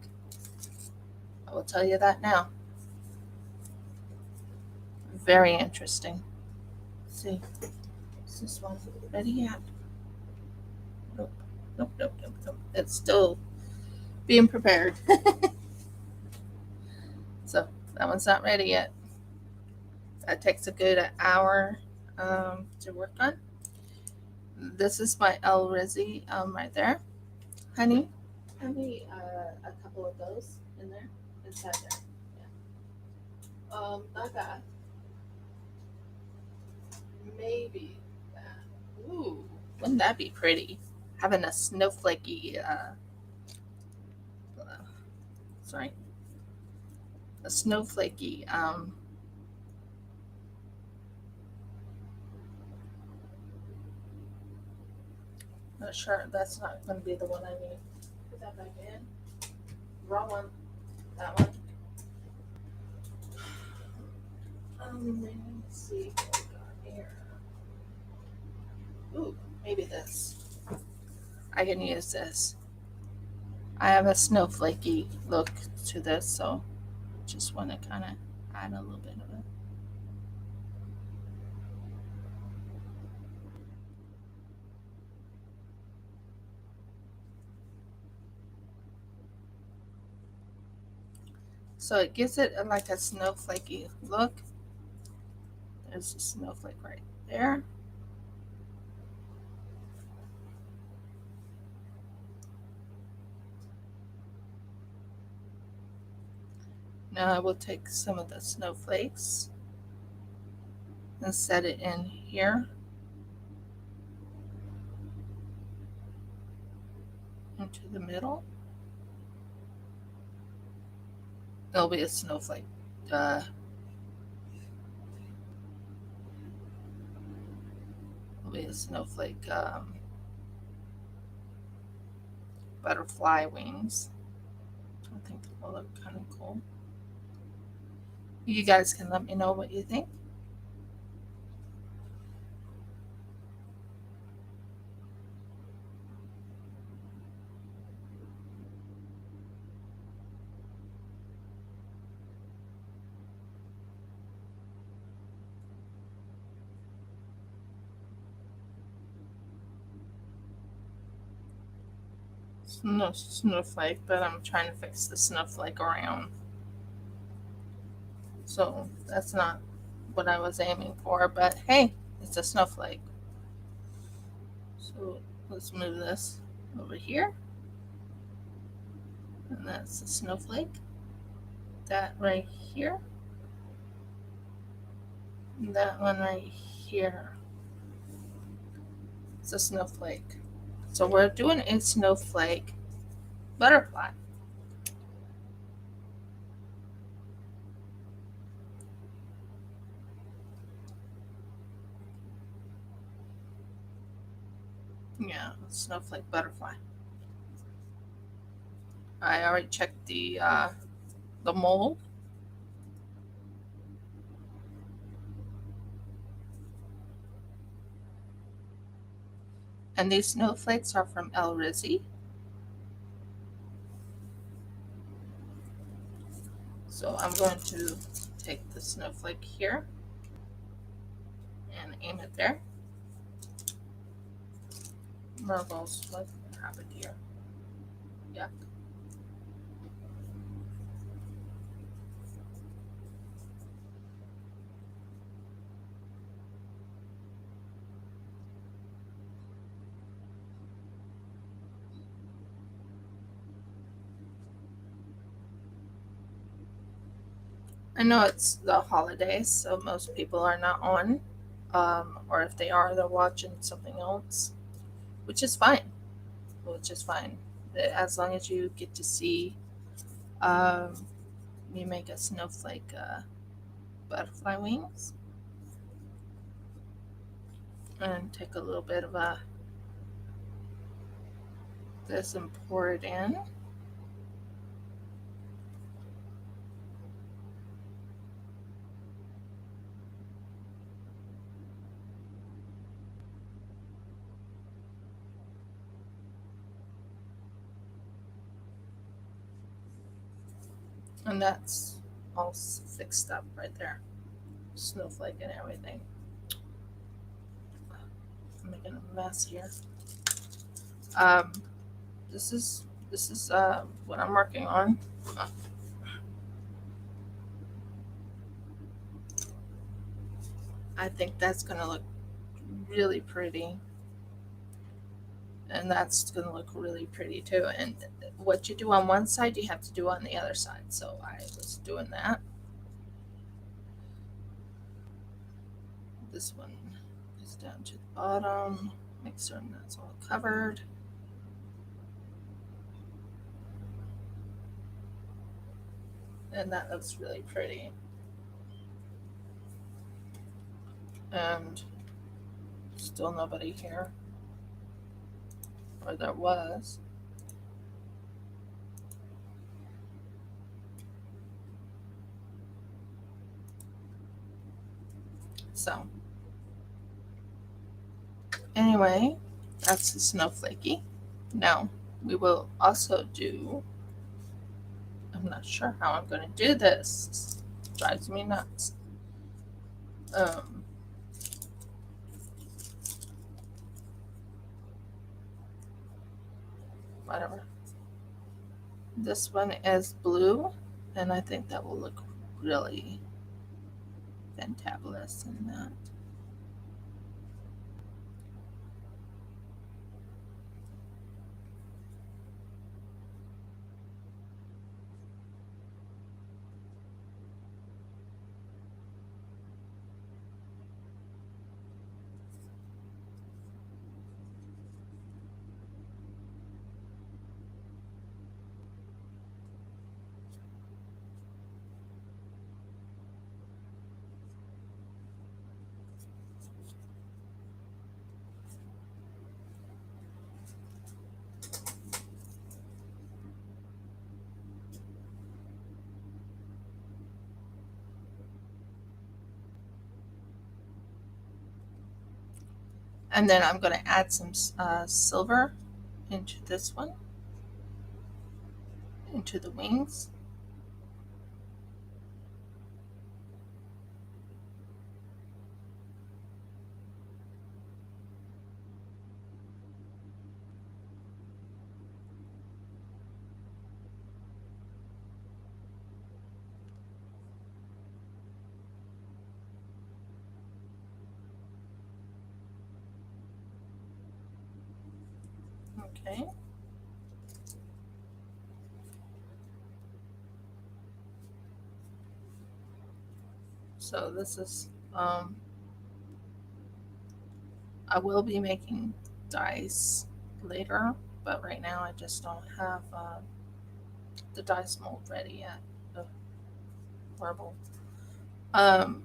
I will tell you that now. Very interesting. Let's see, is this one ready yet? Nope. Nope, nope, nope, nope. It's still being prepared. So that one's not ready yet. That takes a good hour to work on. This is my El Rizzi right there. Honey, have me a couple of those in there, inside there. I got maybe that. Ooh, wouldn't that be pretty? Having a snowflakey, sorry, a snowflakey, not sure, that's not going to be the one I need. Put that back in. Wrong one. That one. Let me see what we got here. Ooh, maybe this. I can use this. I have a snowflakey look to this, so just want to kind of add a little bit of it. So it gives it like a snowflakey look. There's a snowflake right there. Now I will take some of the snowflakes and set it in here into the middle. There'll be a snowflake. There'll be a snowflake butterfly wings. I think that will look kind of cool. You guys can let me know what you think. No snowflake, but I'm trying to fix the snowflake around. So that's not what I was aiming for, but hey, it's a snowflake. So let's move this over here. And that's a snowflake. That right here. And that one right here. It's a snowflake. So we're doing a snowflake butterfly. Yeah, snowflake butterfly. I already checked the the mold. And these snowflakes are from El Rizzi. So I'm going to take the snowflake here and aim it there. Marbles, what happened here? Yeah. I know it's the holidays, so most people are not on. Or if they are, they're watching something else, which is fine. Which is fine. As long as you get to see me make a snowflake butterfly wings and take a little bit of this and pour it in. And that's all fixed up right there. Snowflake and everything. I'm making a mess here. Um, this is what I'm working on. I think that's gonna look really pretty, and that's gonna look really pretty too. And what you do on one side, you have to do on the other side. So I was doing that. This one is down to the bottom. Make certain that's all covered. And that looks really pretty. And still nobody here. Or there was. So, anyway, that's the snowflakey. Now, we will also do, I'm not sure how I'm going to do this. It drives me nuts. Um, Whatever. This one is blue, and I think that will look really fantabulous in that. And then I'm going to add some silver into this one, into the wings. Okay. So this is, I will be making dice later, but right now I just don't have the dice mold ready yet. Oh, horrible. Um,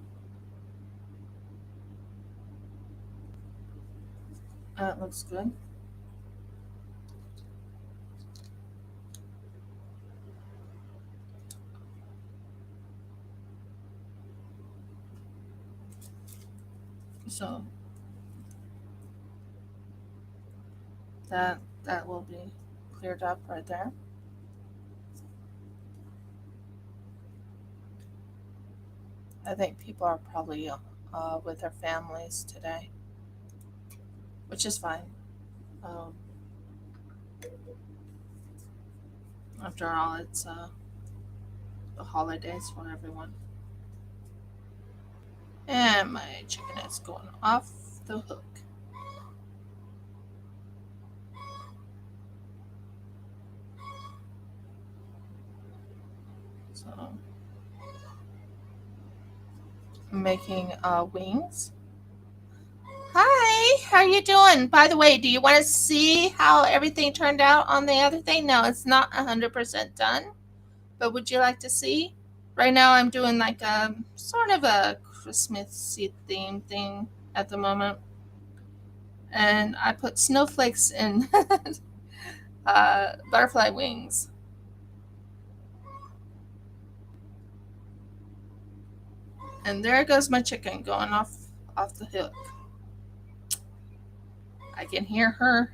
that looks good. So that will be cleared up right there. I think people are probably with their families today, which is fine. Um, After all, it's the holidays for everyone. And my chicken is going off the hook. So I'm making wings. Hi, how you doing? By the way, do you want to see how everything turned out on the other thing? No, it's not 100% done, but would you like to see? Right now I'm doing like a sort of a Christmassy theme thing at the moment. And I put snowflakes in butterfly wings. And there goes my chicken going off the hook. I can hear her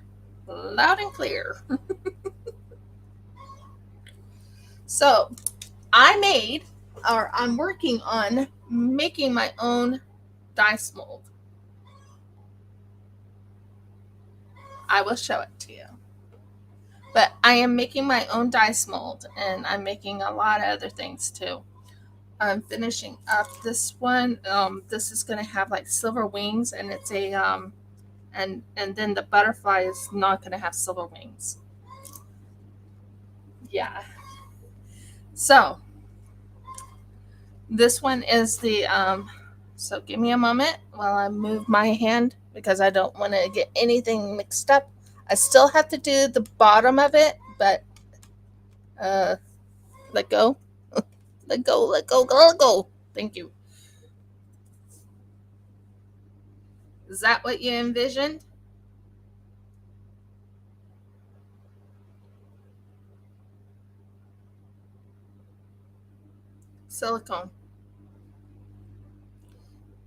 loud and clear. So I'm working on making my own dice mold. I will show it to you. But I am making my own dice mold, and I'm making a lot of other things too. I'm finishing up this one. This is going to have like silver wings, and it's a and then the butterfly is not going to have silver wings. Yeah. So this one is the so give me a moment while I move my hand because I don't want to get anything mixed up. I still have to do the bottom of it, but uh let go. Let go, let go, let go. Thank you. Is that what you envisioned? Silicone.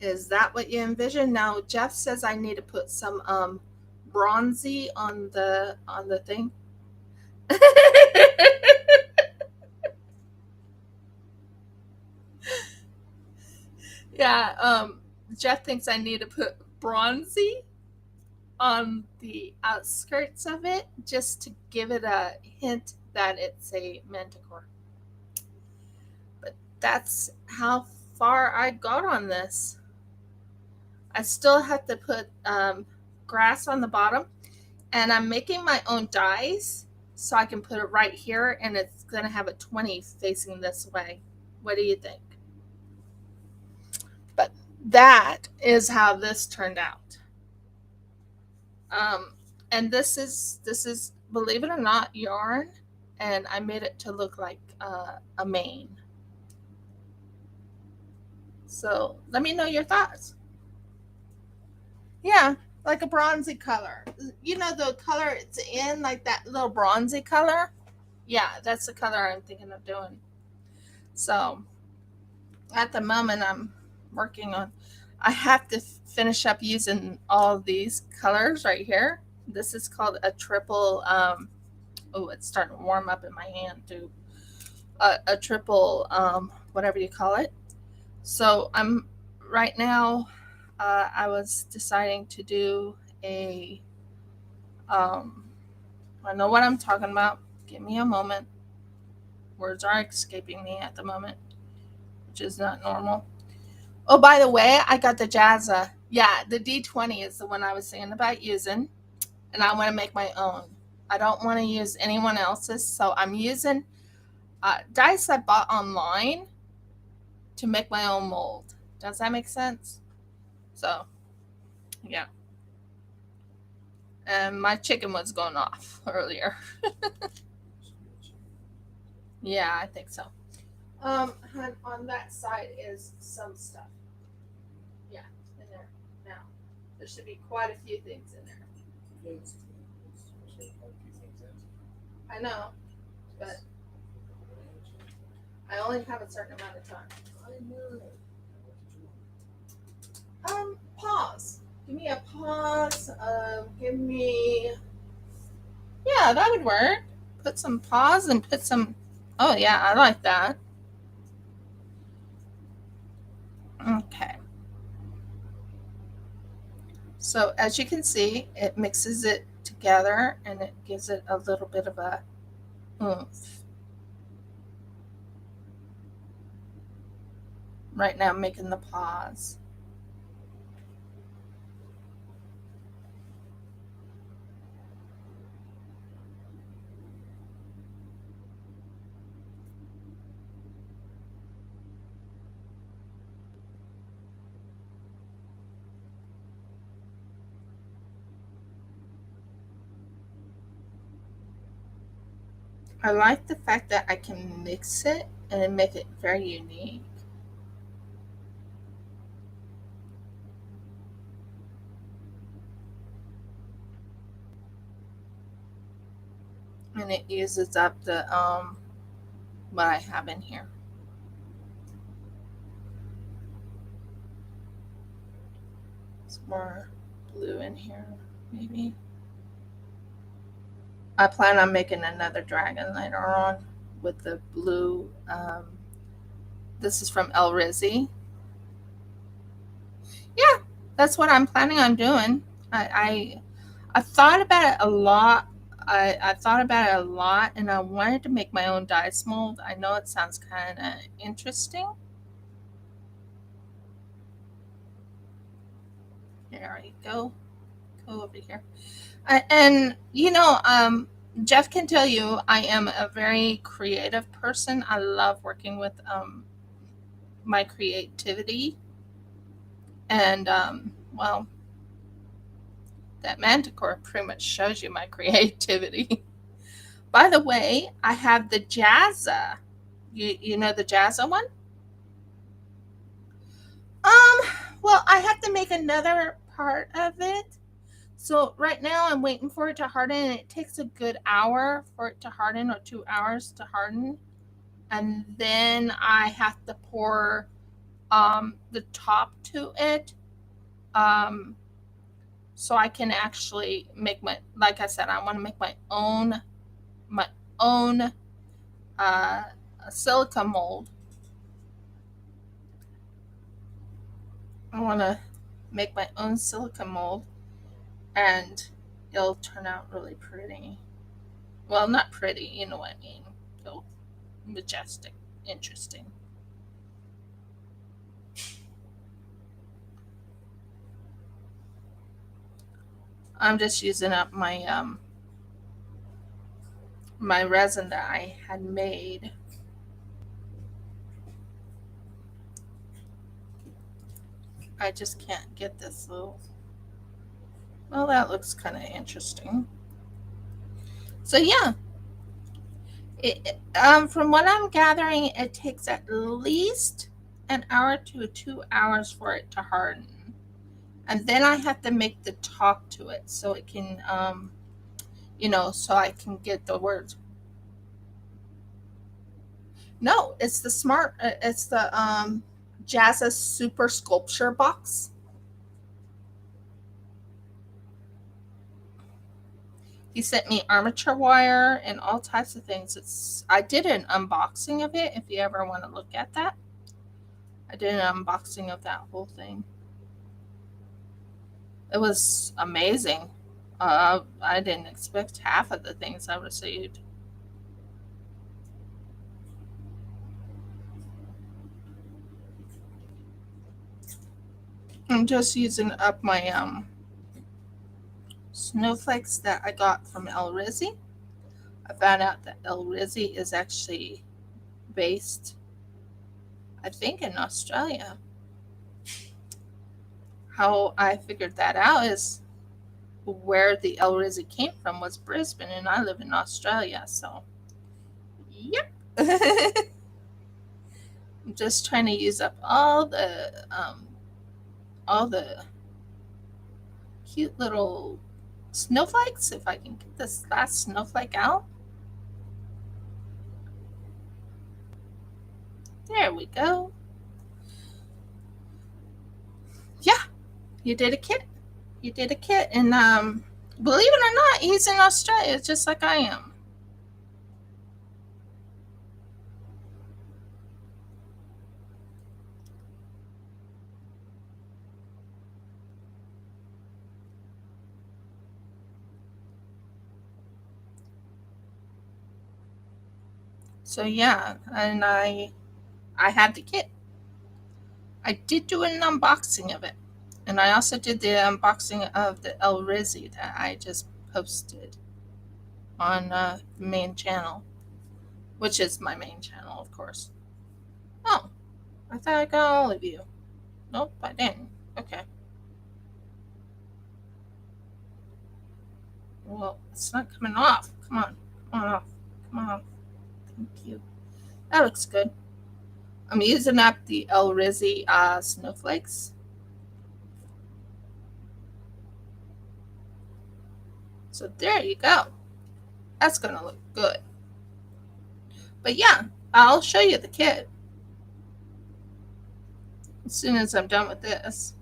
Is that what you envisioned? Now Jeff says I need to put some bronzy on the thing. Yeah, Jeff thinks I need to put bronzy on the outskirts of it just to give it a hint that it's a manticore. But that's how far I got on this. I still have to put grass on the bottom, and I'm making my own dies so I can put it right here, and it's going to have a 20 facing this way. What do you think? But that is how this turned out. Um, and this is believe it or not yarn, and I made it to look like a mane. So let me know your thoughts. Yeah, like a bronzy color. You know the color it's in, like that little bronzy color. Yeah, that's the color I'm thinking of doing. So at the moment, I'm working on. I have to finish up using all these colors right here. This is called a triple. Oh, it's starting to warm up in my hand too. A triple, whatever you call it. So I'm right now. I was deciding to do a. Um, I know what I'm talking about. Give me a moment. Words are escaping me at the moment, which is not normal. Oh, by the way, I got the Jazza. Yeah, the D20 is the one I was saying about using, and I want to make my own. I don't want to use anyone else's, so I'm using dice I bought online to make my own mold. Does that make sense? So, yeah. And my chicken was going off earlier. Yeah, I think so. On that side is some stuff. Yeah, in there. Now, there should be quite a few things in there. I know, but I only have a certain amount of time. pause. Give me a pause. Give me. Yeah, that would work. Put some pause and put some. Oh, yeah, I like that. Okay. So as you can see, it mixes it together and it gives it a little bit of a oomph. Right now I'm making the pause. I like the fact that I can mix it and make it very unique. And it uses up the what I have in here. Some more blue in here, maybe. I plan on making another dragon later on with the blue. This is from El Rizzi. Yeah, that's what I'm planning on doing. I thought about it a lot. I thought about it a lot, and I wanted to make my own dice mold. I know it sounds kind of interesting. There you go. Go over here. And Jeff can tell you I am a very creative person. I love working with my creativity, and well, that manticore pretty much shows you my creativity. By the way, I have the Jazza. You know the Jazza one? Um, well, I have to make another part of it. So right now I'm waiting for it to harden, and it takes a good hour for it to harden, or 2 hours to harden. And then I have to pour the top to it. Um, so I can actually make my, like I said, I want to make my own uh, silica mold. I want to make my own silica mold, and it'll turn out really pretty. Well, not pretty, you know what I mean. It'll majestic, interesting. I'm just using up my resin that I had made. I just can't get this little. Well, that looks kind of interesting. So yeah, from what I'm gathering, it takes at least an hour to 2 hours for it to harden, and then I have to make the top to it so it can, so I can get the words. No, it's the smart. It's the Jazza Super Sculpture box. He sent me armature wire and all types of things. I did an unboxing of it. If you ever want to look at that, I did an unboxing of that whole thing. It was amazing. I didn't expect half of the things I received. I'm just using up my snowflakes that I got from El Rizzi. I found out that El Rizzi is actually based, I think, in Australia. How I figured that out is where the El Rizzi came from was Brisbane, and I live in Australia. So, yep. I'm just trying to use up all the cute little snowflakes. If I can get this last snowflake out, there we go. Yeah, You did a kit. You did a kit, and believe it or not, he's in Australia, just like I am. So yeah, and I had the kit. I did do an unboxing of it, and I also did the unboxing of the El Rizzi that I just posted on the main channel, which is my main channel, of course. Oh, I thought I got all of you. Nope, I didn't. Okay. Well, it's not coming off. Come on. Come on off. Come on off. Thank you. That looks good. I'm using up the El Rizzi snowflakes. So there you go. That's going to look good. But yeah, I'll show you the kit as soon as I'm done with this.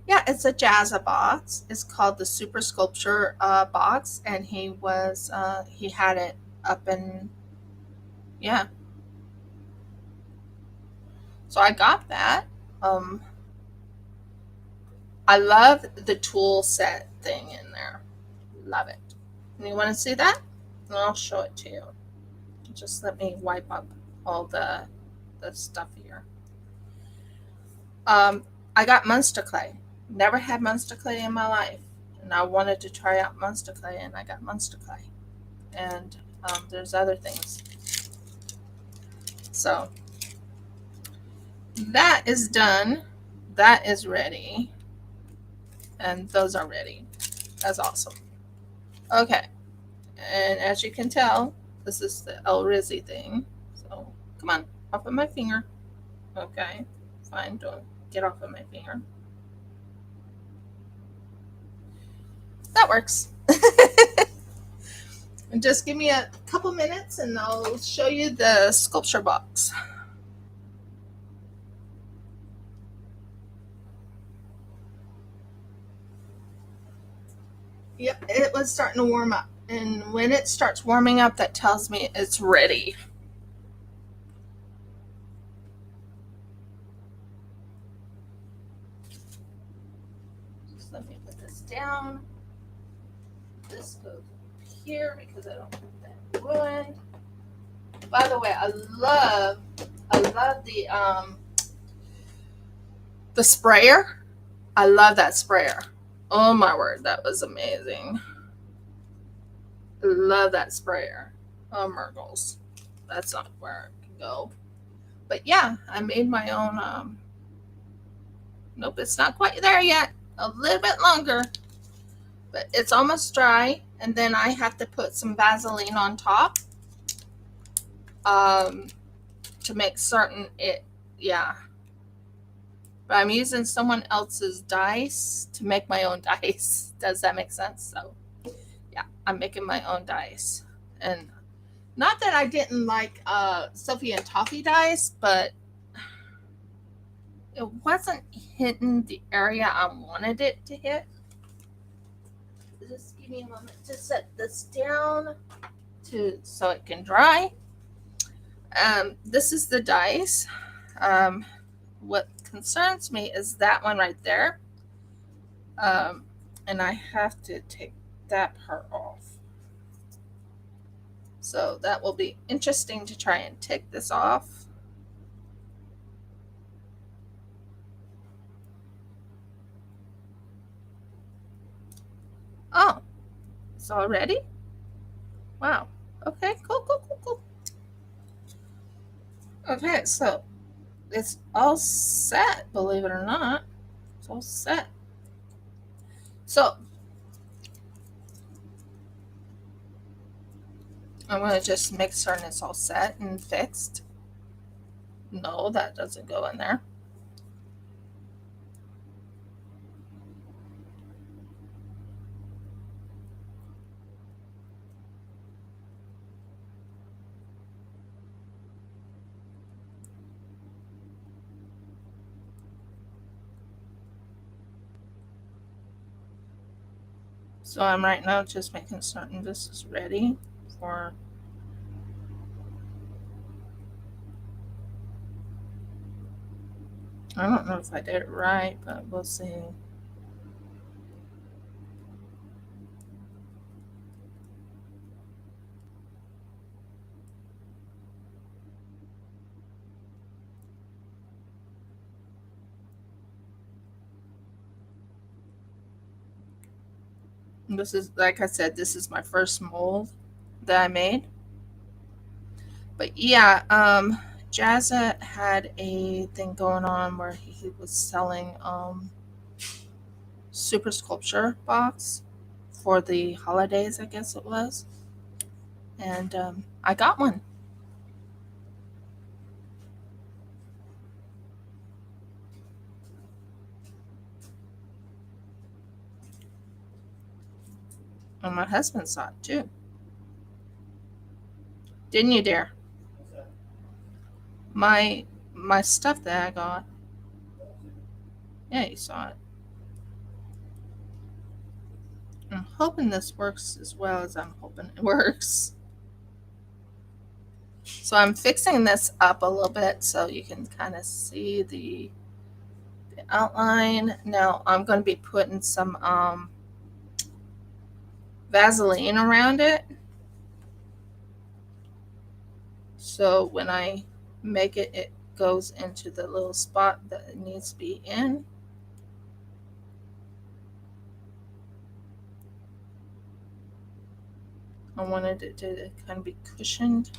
Yeah, it's a Jazza box. It's called the Super Sculpture box, and he had it up in, yeah. So I got that. Um, I love the tool set thing in there. Love it. And you want to see that? I'll show it to you. Just let me wipe up all the stuff here. I got Munster clay. Never had Munster clay in my life, and I wanted to try out Munster clay, and I got Munster clay. And there's other things. So that is done. That is ready, and those are ready. That's awesome. Okay, and as you can tell, this is the El Rizzi thing. So come on, off of my finger. Okay, fine. Don't get off of my finger. That works. And just give me a couple minutes and I'll show you the sculpture box. Yep, it was starting to warm up. And when it starts warming up, that tells me it's ready. Just let me put this down. This goes here because I don't want that ruined. By the way, I love the sprayer. I love that sprayer. Oh my word, that was amazing. Love that sprayer. Oh, Murgles. That's not where it can go. But yeah, I made my own. Nope, it's not quite there yet. A little bit longer, but it's almost dry. And then I have to put some Vaseline on top um, to make certain it. Yeah, but I'm using someone else's dice to make my own dice. Does that make sense? So yeah, I'm making my own dice, and not that I didn't like Sophie and Toffee dice, but it wasn't hitting the area I wanted it to hit. Just give me a moment to set this down so it can dry. This is the dice. What concerns me is that one right there. And I have to take that part off. So that will be interesting to try and take this off. Oh, it's all ready? Wow. Okay, cool. Okay, so it's all set, believe it or not. It's all set. So I'm going to just make certain it's all set and fixed. No, that doesn't go in there. So I'm right now just making certain this is ready for. I don't know if I did it right, but we'll see. This is, like I said, this is my first mold that I made. But yeah, Jazza had a thing going on where he was selling super sculpture box for the holidays, I guess it was. And I got one. And my husband saw it too. Didn't you, dear? My my stuff that I got. Yeah, you saw it. I'm hoping this works as well as I'm hoping it works. So I'm fixing this up a little bit so you can kind of see the outline. Now I'm going to be putting some Vaseline around it. So when I make it, it goes into the little spot that it needs to be in. I wanted it to kind of be cushioned.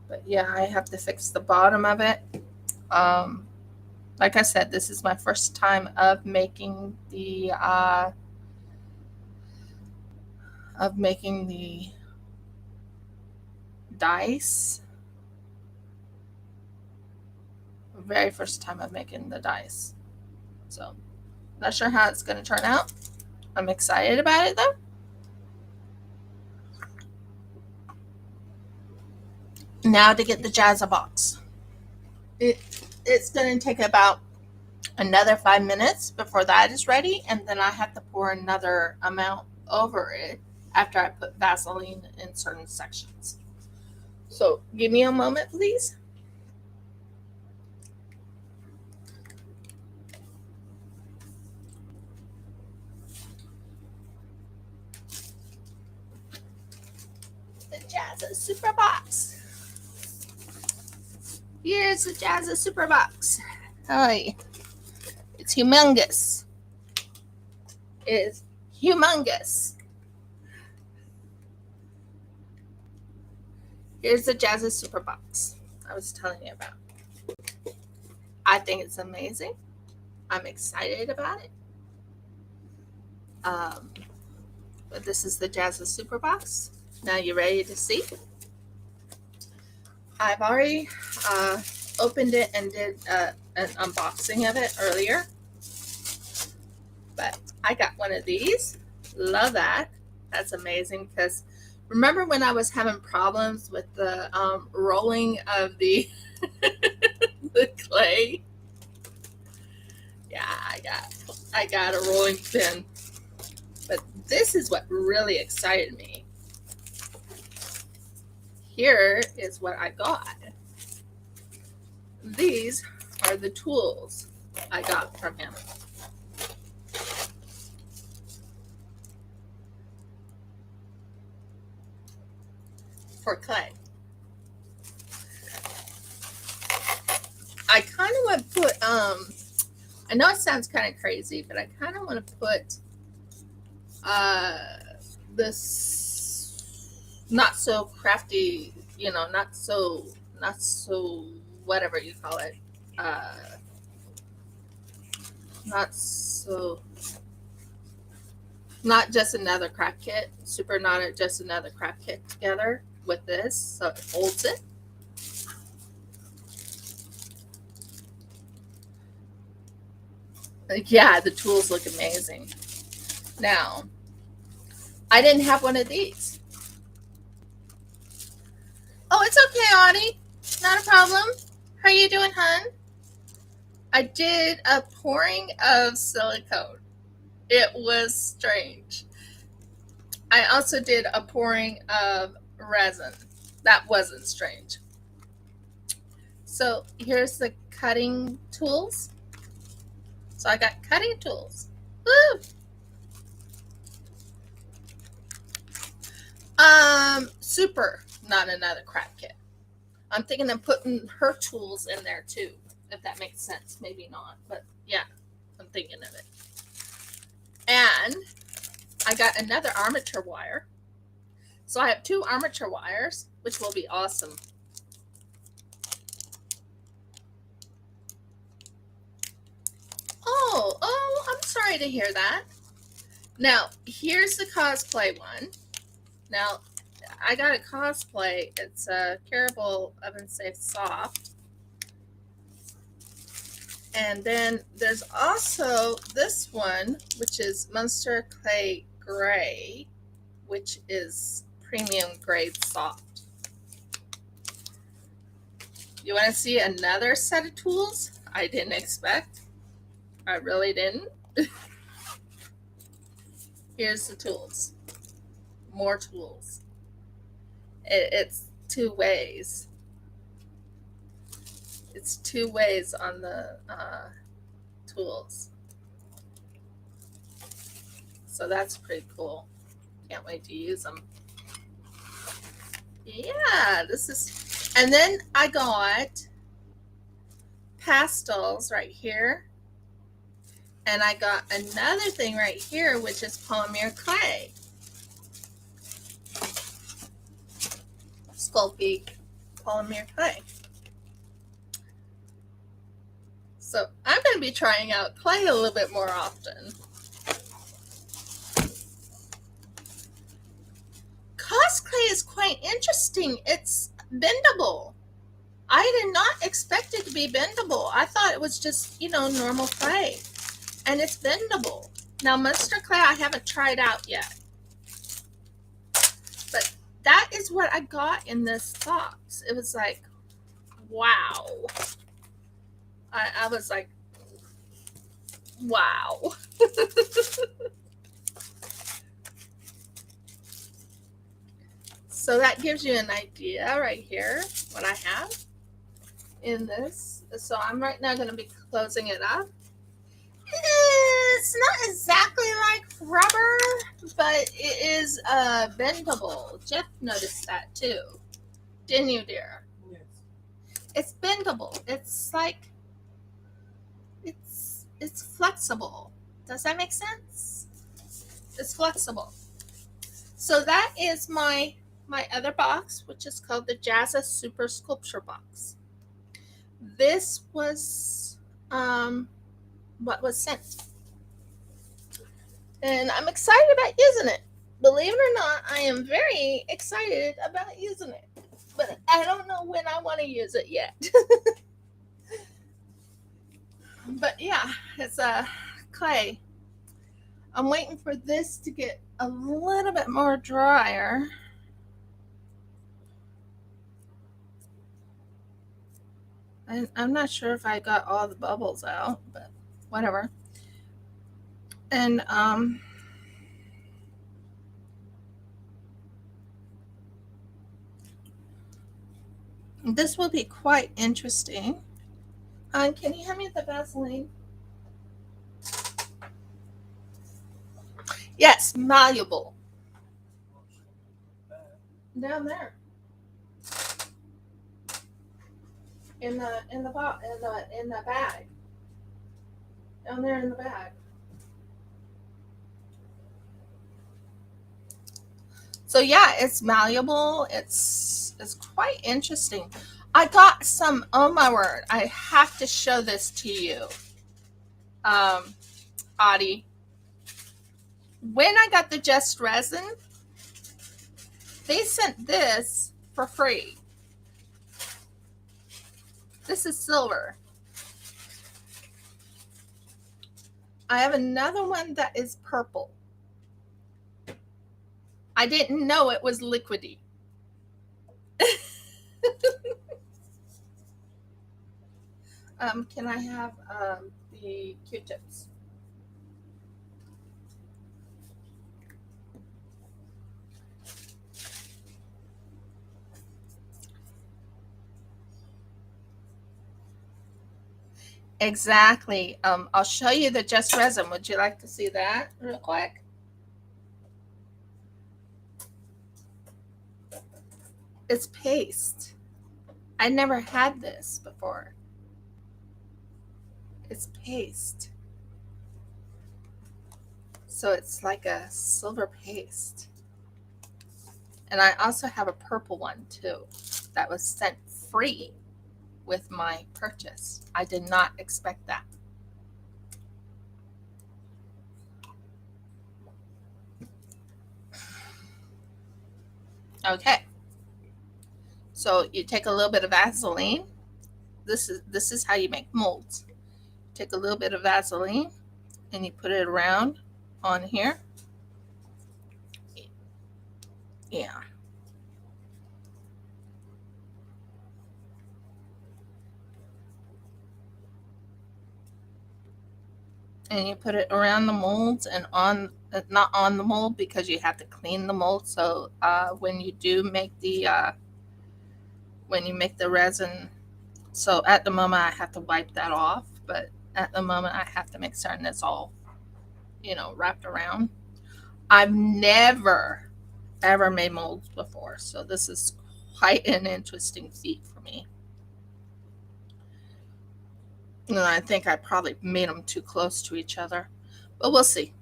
But yeah, I have to fix the bottom of it. Like I said, this is my first time of making the dice. Very first time of making the dice. So not sure how it's going to turn out. I'm excited about it though. Now to get the Jazza box. It's going to take about another 5 minutes before that is ready, and then I have to pour another amount over it after I put Vaseline in certain sections. So give me a moment, please. The Jazza Super Box. Here's the Jazza Super Box. Hi. It's humongous. It is humongous. Here's the Jazza Super Box I was telling you about. I think it's amazing. I'm excited about it. But this is the Jazza Super Box. Now you ready to see? I've already opened it and did an unboxing of it earlier. But I got one of these. Love that. That's amazing because remember when I was having problems with the rolling of the the clay? Yeah, I got a rolling pin. But this is what really excited me. Here is what I got. These are the tools I got from him. For clay. I kind of want to put, I know it sounds kind of crazy, but I kind of want to put this not so crafty, not so whatever you call it, not just another craft kit, not just another craft kit together with this, so it holds it. Yeah, the tools look amazing. Now, I didn't have one of these. Oh, it's okay, Audie. Not a problem. How you doing, hun? I did a pouring of silicone. It was strange. I also did a pouring of resin. That wasn't strange. So here's the cutting tools. So I got cutting tools. Woo! Super, not another craft kit. I'm thinking of putting her tools in there too, if that makes sense. Maybe not, but yeah, I'm thinking of it. And I got another armature wire. So I have 2 armature wires, which will be awesome. Oh, I'm sorry to hear that. Now, here's the cosplay one. Now, I got a cosplay. It's a Caribou Oven Safe Soft. And then there's also this one, which is Munster Clay Gray, which is premium grade soft. You want to see another set of tools I didn't expect? I really didn't. Here's the tools. More tools. It's 2 ways. It's 2 ways on the tools. So that's pretty cool. Can't wait to use them. Yeah, this is, and then I got pastels right here. And I got another thing right here, which is polymer clay. Sculpey polymer clay. So I'm going to be trying out clay a little bit more often. Cos clay is quite interesting. It's bendable. I did not expect it to be bendable. I thought it was just, normal clay. And it's bendable. Now, Munster clay I haven't tried out yet. But that is what I got in this box. It was like, wow. I was like, wow. So that gives you an idea right here, what I have in this. So I'm right now going to be closing it up. It's not exactly like rubber, but it is bendable. Jeff noticed that too. Didn't you, dear? Yes. It's bendable. It's like, it's flexible. Does that make sense? It's flexible. So that is my other box, which is called the Jazza Super Sculpture Box. This was what was sent. And I'm excited about using it. Believe it or not, I am very excited about using it. But I don't know when I want to use it yet. But yeah, it's a clay. I'm waiting for this to get a little bit more drier. I'm not sure if I got all the bubbles out, but whatever. And this will be quite interesting. Can you hand me the Vaseline? Yes, malleable. Down there. In the bag. Down there in the bag. So yeah, it's malleable. It's quite interesting. I got some, oh my word, I have to show this to you. Audie. When I got the Just Resin, they sent this for free. This is silver. I have another one that is purple. I didn't know it was liquidy. Can I have the Q-tips? Exactly. I'll show you the Just Resin. Would you like to see that real quick? It's paste. I never had this before. It's paste. So it's like a silver paste. And I also have a purple one too that was sent free with my purchase. I did not expect that. Okay. So you take a little bit of Vaseline. This is how you make molds. Take a little bit of Vaseline and you put it around on here. Yeah. And you put it around the molds and on, not on the mold because you have to clean the mold. So when you do make when you make the resin, so at the moment I have to wipe that off, but at the moment I have to make certain it's all, wrapped around. I've never ever made molds before, so this is quite an interesting feat for me. And I think I probably made them too close to each other, but we'll see.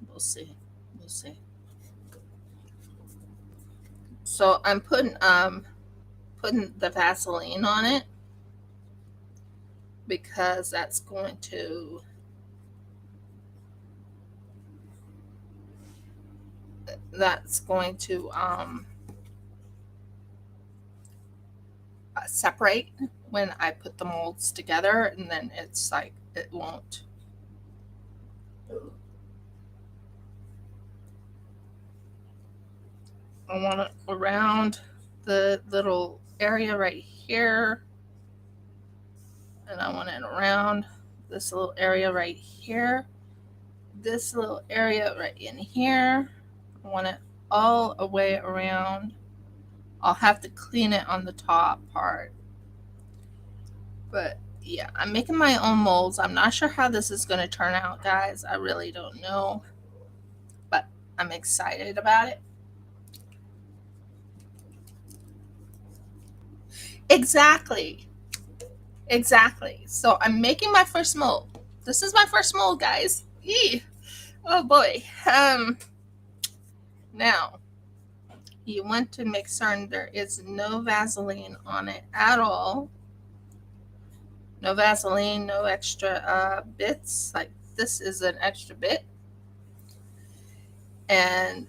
We'll see. We'll see. So I'm putting the Vaseline on it because that's going to separate when I put the molds together, and then it's like it won't. I want it around the little area right here, and I want it around this little area right here, this little area right in here. I want it all the way around. I'll have to clean it on the top part. But yeah, I'm making my own molds. I'm not sure how this is going to turn out, guys. I really don't know. But I'm excited about it. Exactly. Exactly. So I'm making my first mold. This is my first mold, guys. Yee. Oh boy. Now you want to make certain there is no Vaseline on it at all. No Vaseline, no extra bits. Like this is an extra bit. And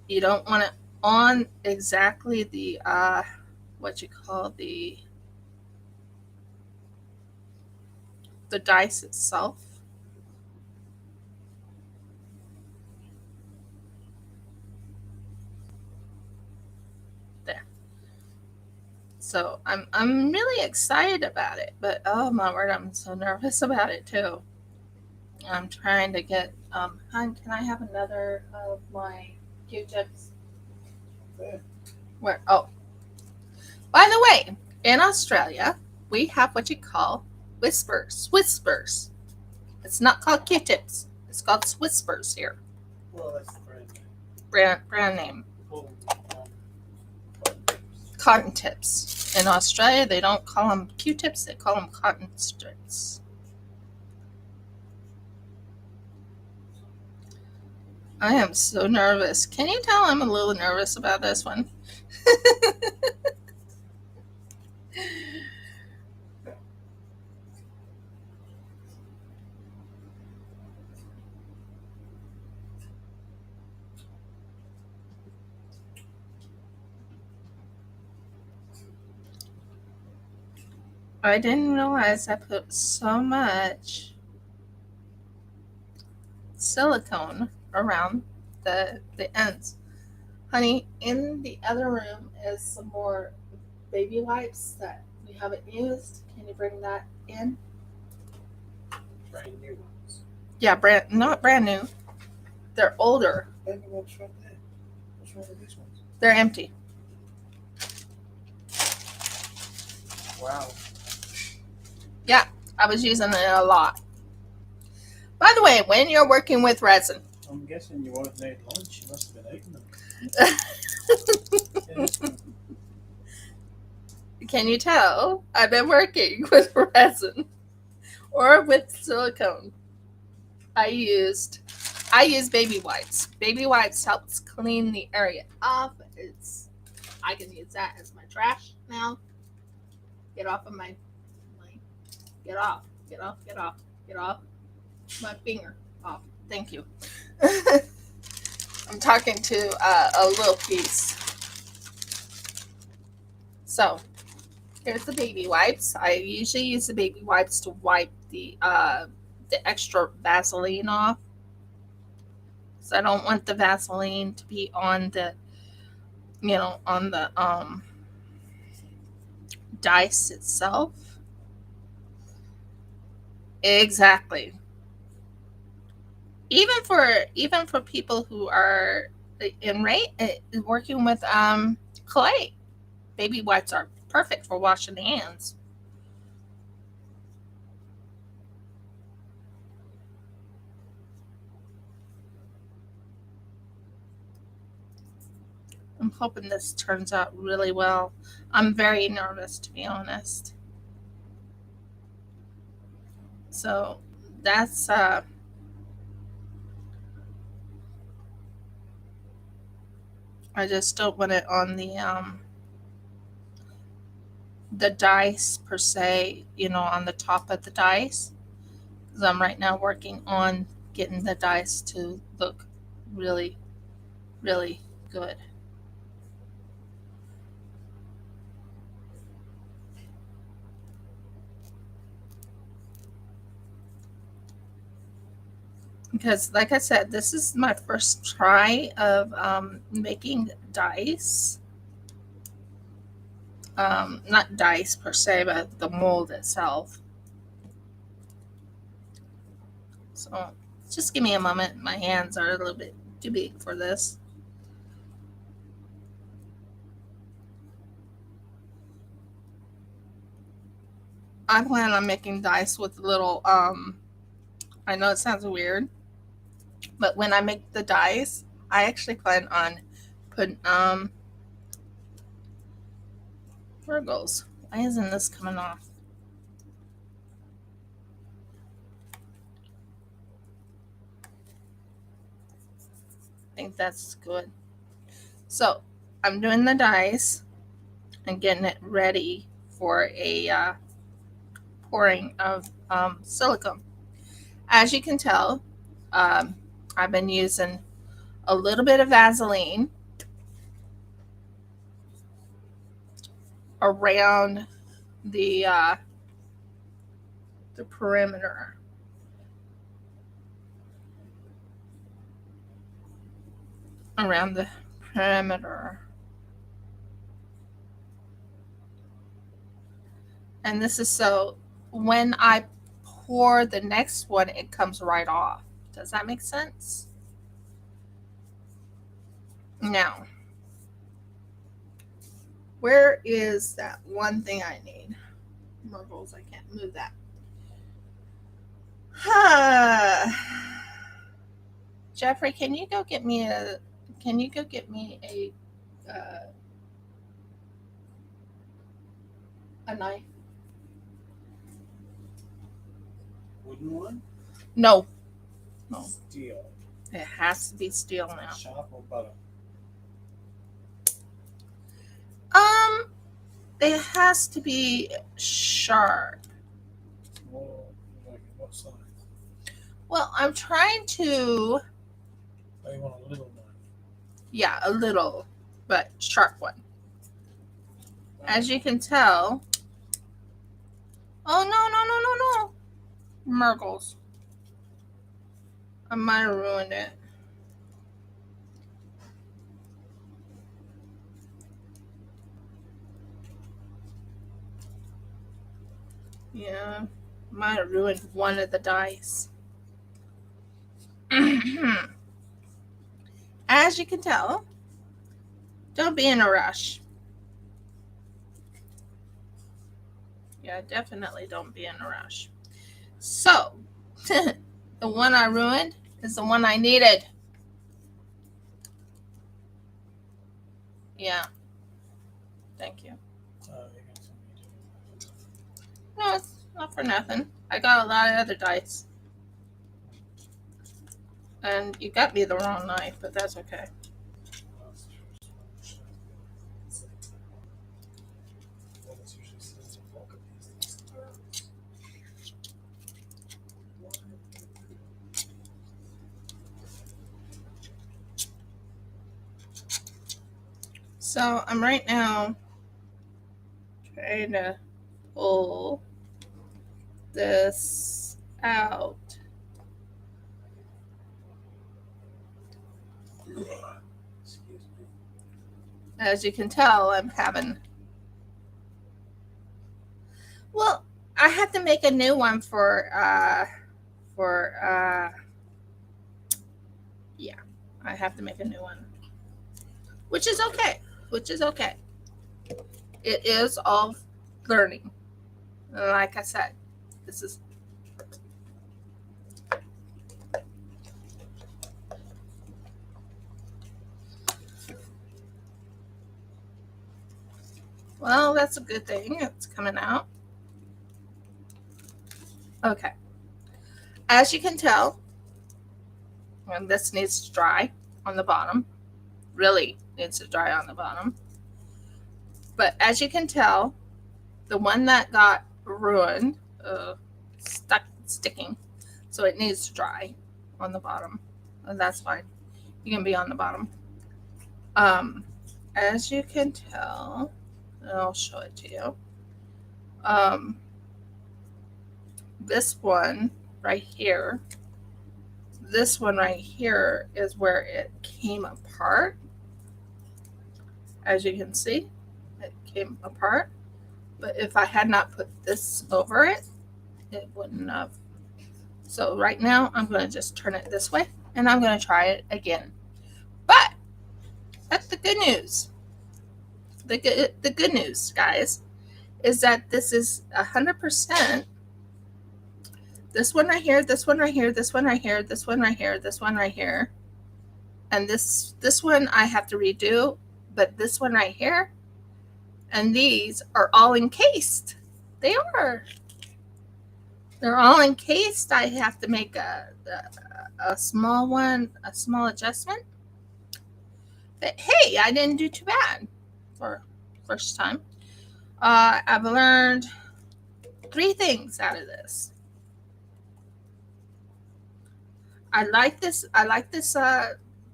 you don't want it on exactly the what you call the dice itself. There. So I'm really excited about it, but oh my word, I'm so nervous about it too. I'm trying to get hon, can I have another of my Q-tips? There. Where? Oh, by the way, in Australia we have what you call whispers. It's not called Q-tips. It's called whispers here. Well, that's the brand name. Brand name. Called, Cotton tips. In Australia, they don't call them Q-tips, they call them cotton strips. I am so nervous. Can you tell I'm a little nervous about this one? I didn't realize I put so much silicone around the ends. Honey, in the other room is some more baby wipes that we haven't used. Can you bring that in? brand new ones. Yeah, not brand new. They're older. Baby wipes right there. What's wrong with these ones? They're empty. Wow. Yeah. I was using it a lot. By the way, when you're working with resin, I'm guessing you won't need lunch. You must have been eating them. Yes. can you tell I've been working with resin or with silicone? I use baby wipes. Baby wipes helps clean the area up. I can use that as my trash now. Get off of my get off my finger off. Thank you. I'm talking to a little piece. So here's the baby wipes. I usually use the baby wipes to wipe the extra Vaseline off. So I don't want the Vaseline to be on the on the dice itself. Exactly. Even for people who are working with clay, baby wipes are perfect for washing hands. I'm hoping this turns out really well. I'm very nervous, to be honest. So that's I just don't want it on the dice per se, on the top of the dice, because I'm right now working on getting the dice to look really, really good. Because, like I said, this is my first try of making dice. Not dice per se, but the mold itself. So just give me a moment. My hands are a little bit too big for this. I plan on making dice with little I know it sounds weird, but when I make the dice, I actually plan on putting where it goes. Why isn't this coming off? I think that's good. So I'm doing the dice and getting it ready for a pouring of silicone. As you can tell, I've been using a little bit of Vaseline around the perimeter. Around the perimeter. And this is so when I pour the next one, it comes right off. Does that make sense? Now, where is that one thing I need? Marbles, I can't move that. Jeffrey, can you go get me a knife? Wooden one? No. Steel. It has to be steel now. Sharp or butter? It has to be sharp. More like what size? Well, I'm trying to. Oh, you want a little knife? Yeah, a little, but sharp one. As you can tell. Oh, no. Mergles. I might have ruined it. Yeah, might have ruined one of the dice. As you can tell, don't be in a rush. Yeah, definitely don't be in a rush. So, the one I ruined is the one I needed. Yeah. Thank you. No, it's not for nothing. I got a lot of other dice. And you got me the wrong knife, but that's okay. So I'm right now trying to pull this out. As you can tell, I'm having. Well, I have to make a new one for yeah, I have to make a new one, which is okay. Which is okay. It is all learning. Like I said, this is. Well, that's a good thing. It's coming out. Okay. As you can tell, and this needs to dry on the bottom. Really needs to dry on the bottom. But as you can tell, the one that got ruined, sticking, so it needs to dry on the bottom. And that's fine. You can be on the bottom. As you can tell, and I'll show it to you. This one right here, this one right here is where it came apart. As you can see, it came apart. But if I had not put this over it, it wouldn't have. So right now, I'm going to just turn it this way, and I'm going to try it again. But that's the good news. The good news, guys, is that this is 100%. This one right here, this one right here, this one right here, this one right here, this one right here, and this one I have to redo, but this one right here, and these are all encased. They are. They're all encased. I have to make a small one, a small adjustment. But hey, I didn't do too bad for first time. I've learned 3 things out of this. I like this. I like this.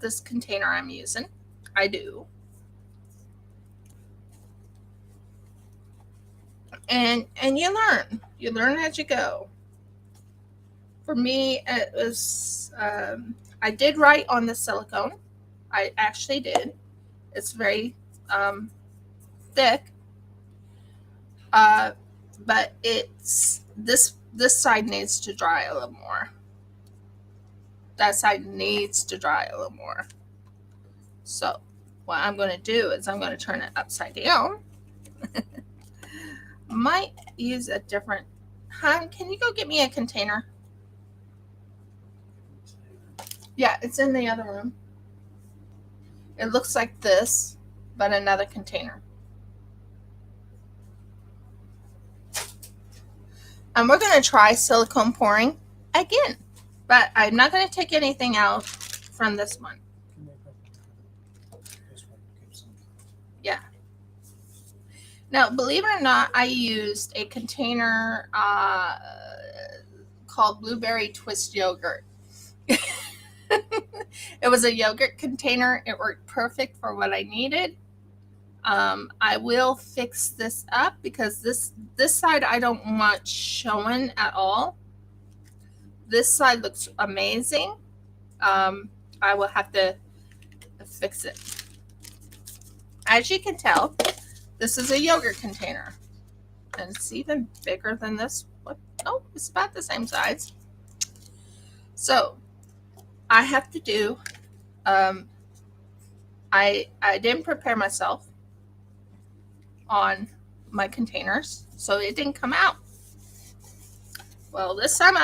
This container I'm using. I do. And you learn. You learn as you go. For me, it was. I did write on the silicone. I actually did. It's very thick. But it's this side needs to dry a little more. That side needs to dry a little more. So what I'm going to do is I'm going to turn it upside down. Might use a different. Hon, can you go get me a container? Yeah, it's in the other room. It looks like this, but another container. And we're going to try silicone pouring again. But I'm not going to take anything out from this one. Yeah. Now, believe it or not, I used a container called Blueberry Twist Yogurt. It was a yogurt container. It worked perfect for what I needed. I will fix this up because this side I don't want showing at all. This side looks amazing. I will have to fix it. As you can tell, this is a yogurt container. And it's even bigger than this. What? Oh, it's about the same size. So, I have to do, I didn't prepare myself on my containers, so it didn't come out. Well, this time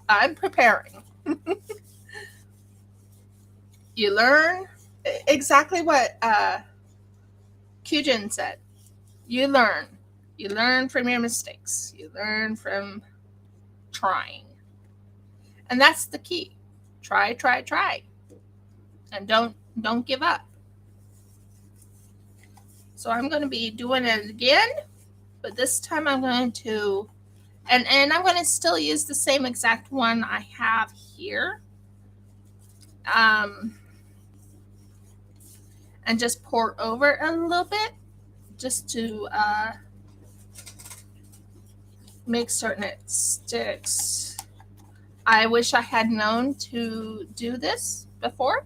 I'm preparing. You learn exactly what Kyujin said. You learn. You learn from your mistakes. You learn from trying. And that's the key. Try, try, try. And don't give up. So I'm going to be doing it again, but this time I'm going to and I'm going to still use the same exact one I have here. And just pour over a little bit just to make certain it sticks. I wish I had known to do this before,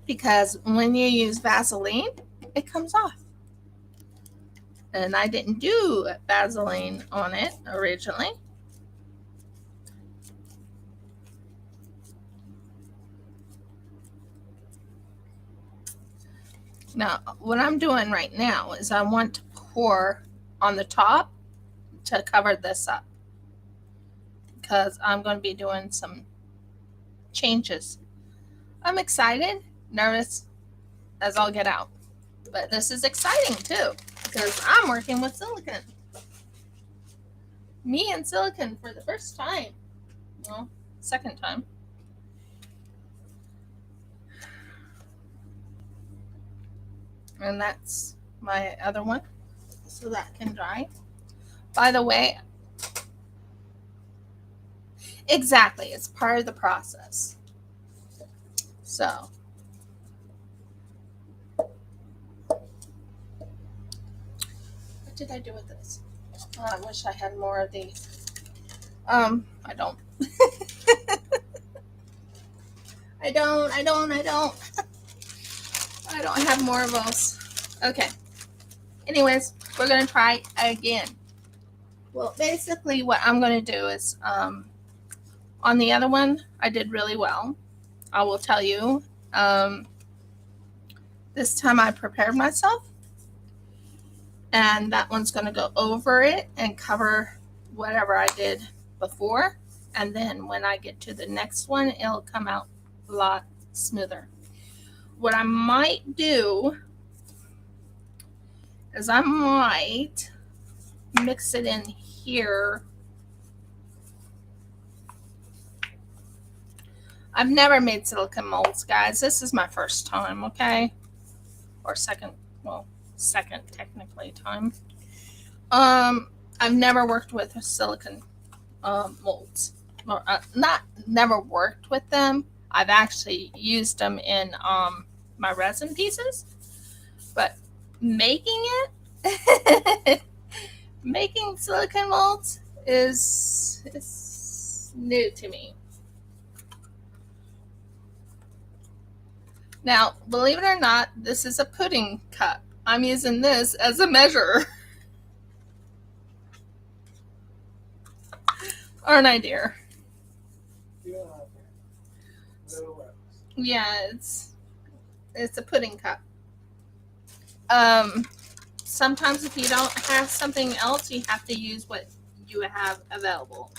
because when you use Vaseline, it comes off. And I didn't do Vaseline on it originally. Now, what I'm doing right now is I want to pour on the top to cover this up, because I'm going to be doing some changes. I'm excited, nervous as all get out. But this is exciting too, because I'm working with silicone. Me and silicone for the first time. Well, second time. And that's my other one, so that can dry. By the way, exactly, it's part of the process. So, what did I do with this? Oh, I wish I had more of these. I don't. I don't have more of those. Okay. Anyways, we're going to try again. Well, basically what I'm going to do is, on the other one, I did really well. I will tell you, this time I prepared myself, and that one's going to go over it and cover whatever I did before. And then when I get to the next one, it'll come out a lot smoother. What I might do is I might mix it in here. I've never made silicone molds, guys. This is my first time, okay? Or second technically time. I've never worked with silicone molds. Or, not never worked with them. I've actually used them in my resin pieces. But making it, making silicone molds is new to me. Now, believe it or not, this is a pudding cup. I'm using this as a measure. Aren't I, dear? Yeah, it's a pudding cup. Sometimes if you don't have something else, you have to use what you have available.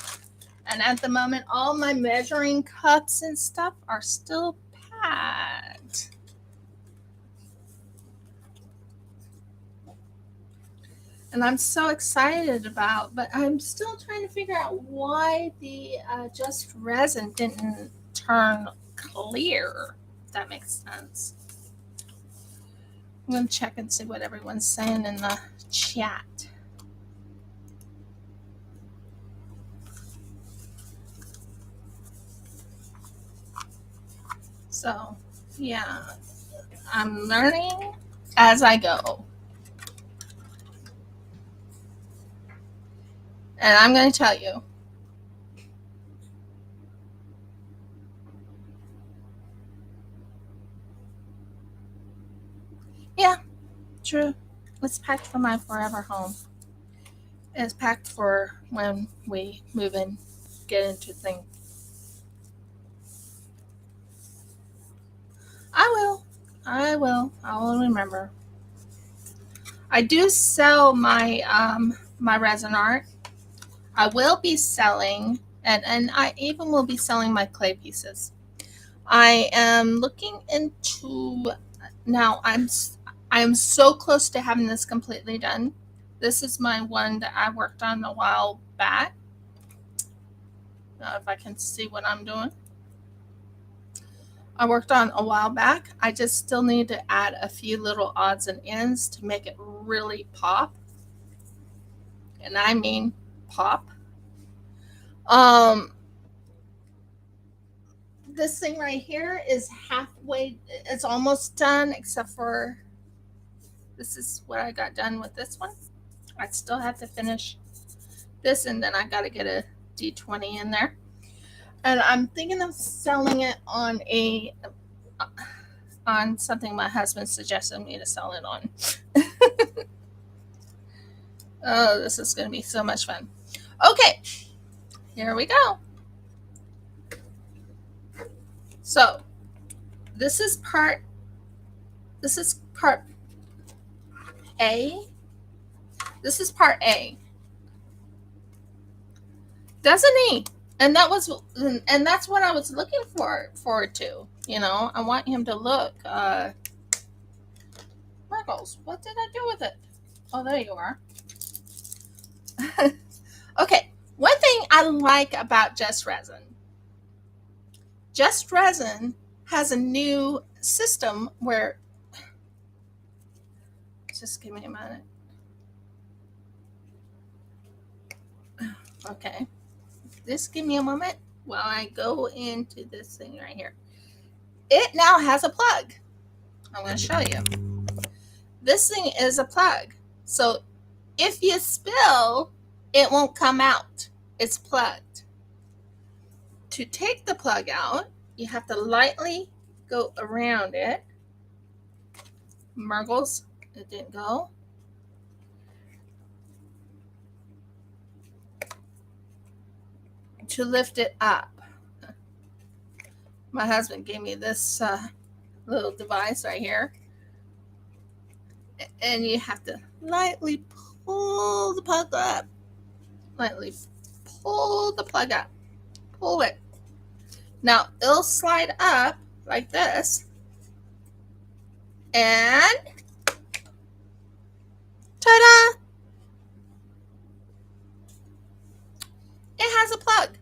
And at the moment, all my measuring cups and stuff are still packed. And I'm so excited about, but I'm still trying to figure out why the just resin didn't turn clear, if that makes sense. I'm going to check and see what everyone's saying in the chat. So, yeah, I'm learning as I go. And I'm going to tell you, yeah, true. It's packed for my forever home. It's packed for when we move in, get into things. I will remember. I do sell my my resin art. I will be selling, and I even will be selling my clay pieces. I am looking into now. I'm so close to having this completely done. This is my one that I worked on a while back. If I can see what I'm doing. I worked on a while back. I just still need to add a few little odds and ends to make it really pop. And I mean pop. Um, this thing right here is halfway, it's almost done, except for this is what I got done with this one. I still have to finish this, and then I got to get a D20 in there. And I'm thinking of selling it on something my husband suggested me to sell it on. Oh, this is going to be so much fun. Okay, here we go. So this is part A. This is part A. Doesn't he? And that's what I was looking forward to. You know, I want him to look. Margles, what did I do with it? Oh, there you are. Okay, one thing I like about Just Resin. Just Resin has a new system where, just give me a minute. Okay, just give me a moment while I go into this thing right here. It now has a plug. I'm going to show you. This thing is a plug. So if you spill, it won't come out. It's plugged. To take the plug out, you have to lightly go around it. Murgles, it didn't go. To lift it up. My husband gave me this little device right here. And you have to lightly pull the plug up. Lightly pull the plug up. Pull it. Now, it'll slide up like this. And ta-da! It has a plug.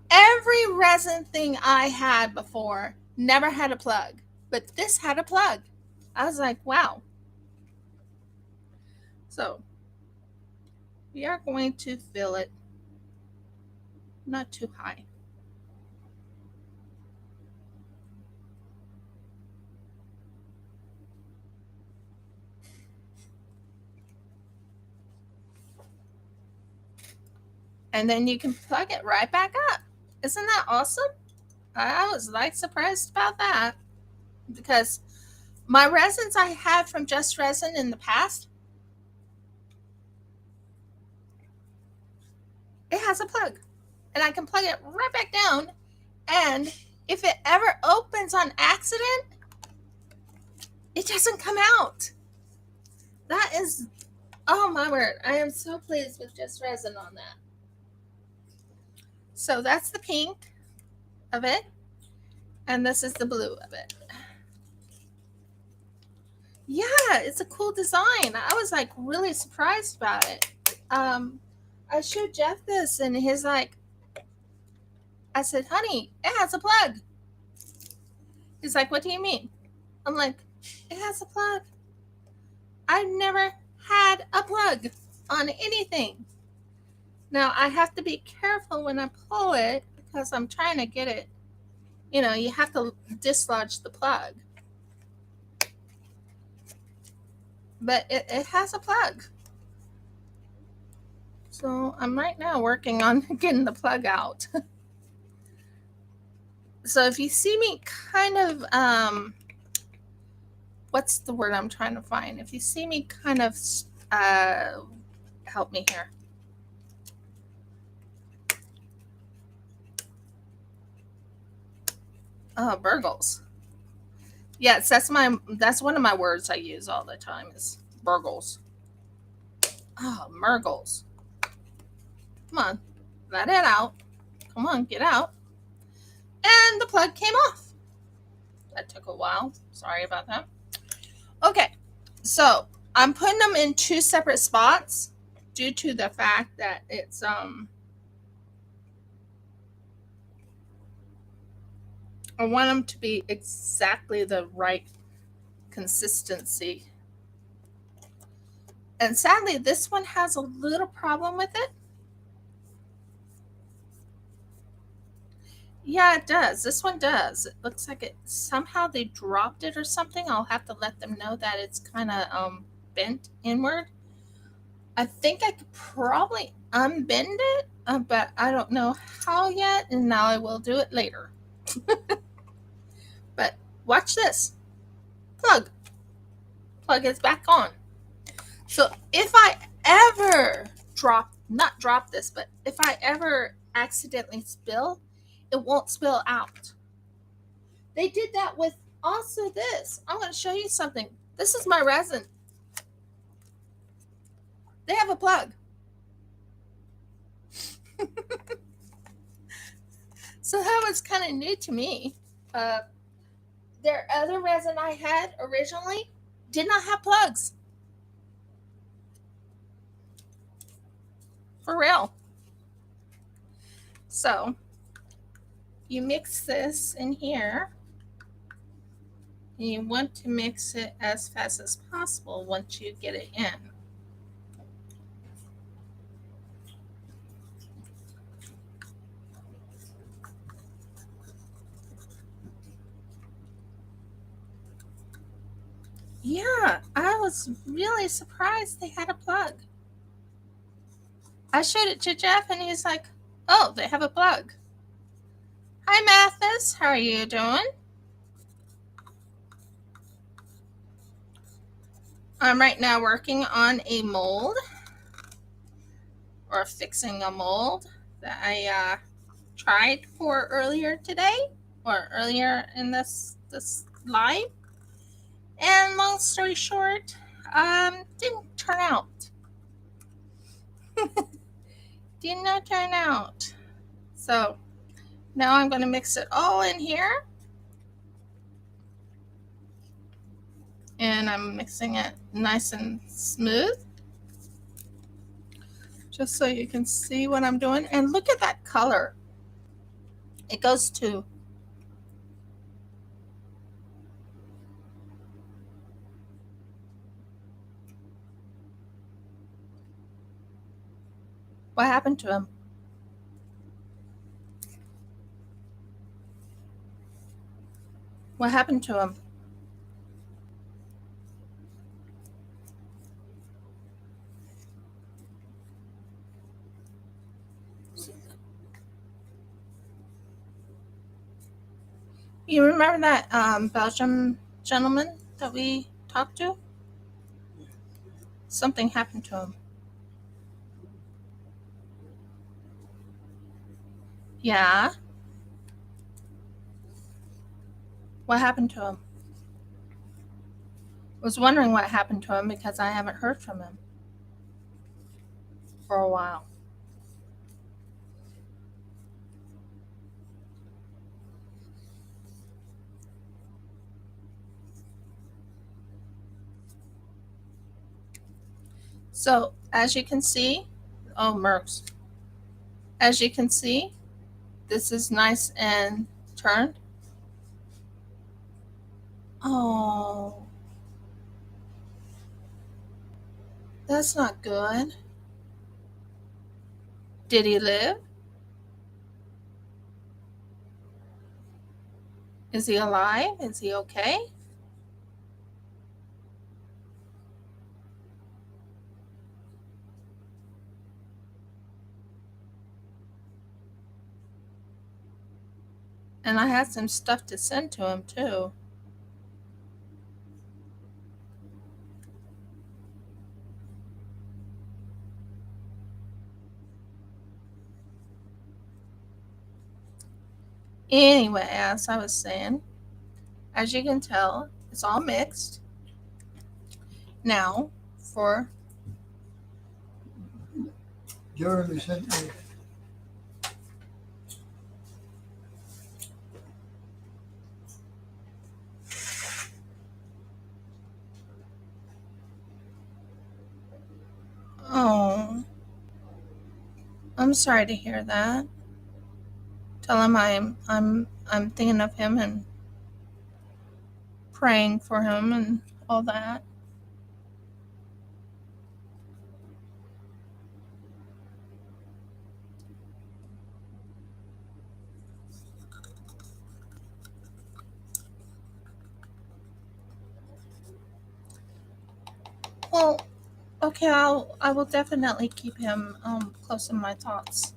Every resin thing I had before never had a plug, but this had a plug. I was like, wow. So we are going to fill it not too high. And then you can plug it right back up. Isn't that awesome? I was like surprised about that, because my resins I had from Just Resin in the past, it has a plug. And I can plug it right back down. And if it ever opens on accident, it doesn't come out. That is, oh my word. I am so pleased with Just Resin on that. So that's the pink of it. And this is the blue of it. Yeah, it's a cool design. I was like really surprised about it. I showed Jeff this and he's like, I said, honey, it has a plug. He's like, what do you mean? I'm like, it has a plug. I've never had a plug on anything. Now I have to be careful when I pull it because I'm trying to get it. You know, you have to dislodge the plug. But it has a plug. So I'm right now working on getting the plug out. So if you see me kind of, what's the word I'm trying to find? If you see me kind of, help me here. Oh, burgles. Yes, that's one of my words I use all the time is burgles. Oh, murgles. Come on, let it out. Come on, get out. And the plug came off. That took a while. Sorry about that. Okay, so I'm putting them in 2 separate spots due to the fact that it's I want them to be exactly the right consistency. And sadly, this one has a little problem with it. Yeah, it does. This one does. It looks like it somehow they dropped it or something. I'll have to let them know that it's kind of bent inward. I think I could probably unbend it, but I don't know how yet, and now I will do it later. But watch this. Plug is back on. So if I ever not drop this, but if I ever accidentally spill, it won't spill out. They did that with also this. I'm going to show you something. This is my resin. They have a plug. So that was kind of new to me. Their other resin I had originally did not have plugs. For real. So you mix this in here. And you want to mix it as fast as possible once you get it in. Yeah, I was really surprised they had a plug. I showed it to Jeff and he's like, oh, they have a plug. Hi, Mathis. How are you doing? I'm right now working on a mold or fixing a mold that I tried for earlier today or earlier in this live. And long story short, didn't turn out. Did not turn out. So now I'm going to mix it all in here. And I'm mixing it nice and smooth. Just so you can see what I'm doing. And look at that color. It goes to what happened to him? What happened to him? You remember that Belgium gentleman that we talked to? Something happened to him. Yeah. What happened to him? I was wondering what happened to him because I haven't heard from him for a while. So as you can see, oh, Mercs. As you can see, this is nice and turned. Oh, that's not good. Did he live? Is he alive? Is he okay? And I had some stuff to send to him too. Anyway, as I was saying, as you can tell, it's all mixed. Now, for Jeremy sent me I'm sorry to hear that. Tell him I'm thinking of him and praying for him and all that. Well, okay, I will definitely keep him close in my thoughts.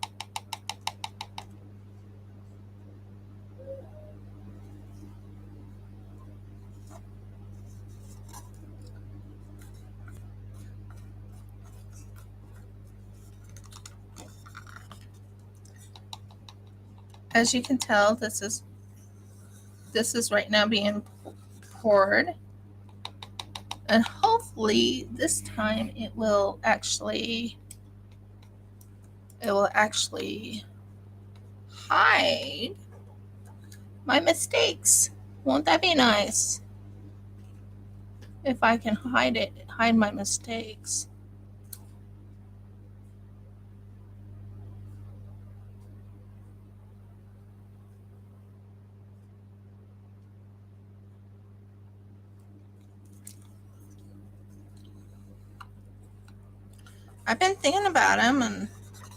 As you can tell, this is right now being poured, and hopefully this time it will actually hide my mistakes. Won't that be nice? If I can hide my mistakes. I've been thinking about him, and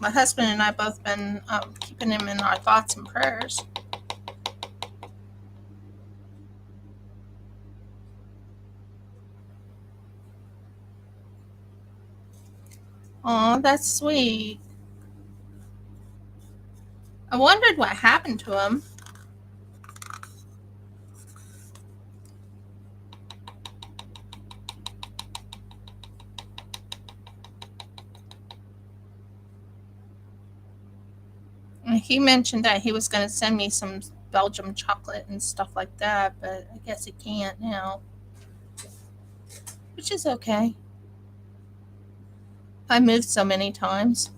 my husband and I both been keeping him in our thoughts and prayers. Oh, that's sweet. I wondered what happened to him. And he mentioned that he was going to send me some Belgium chocolate and stuff like that, but I guess he can't now, which is okay. I moved so many times.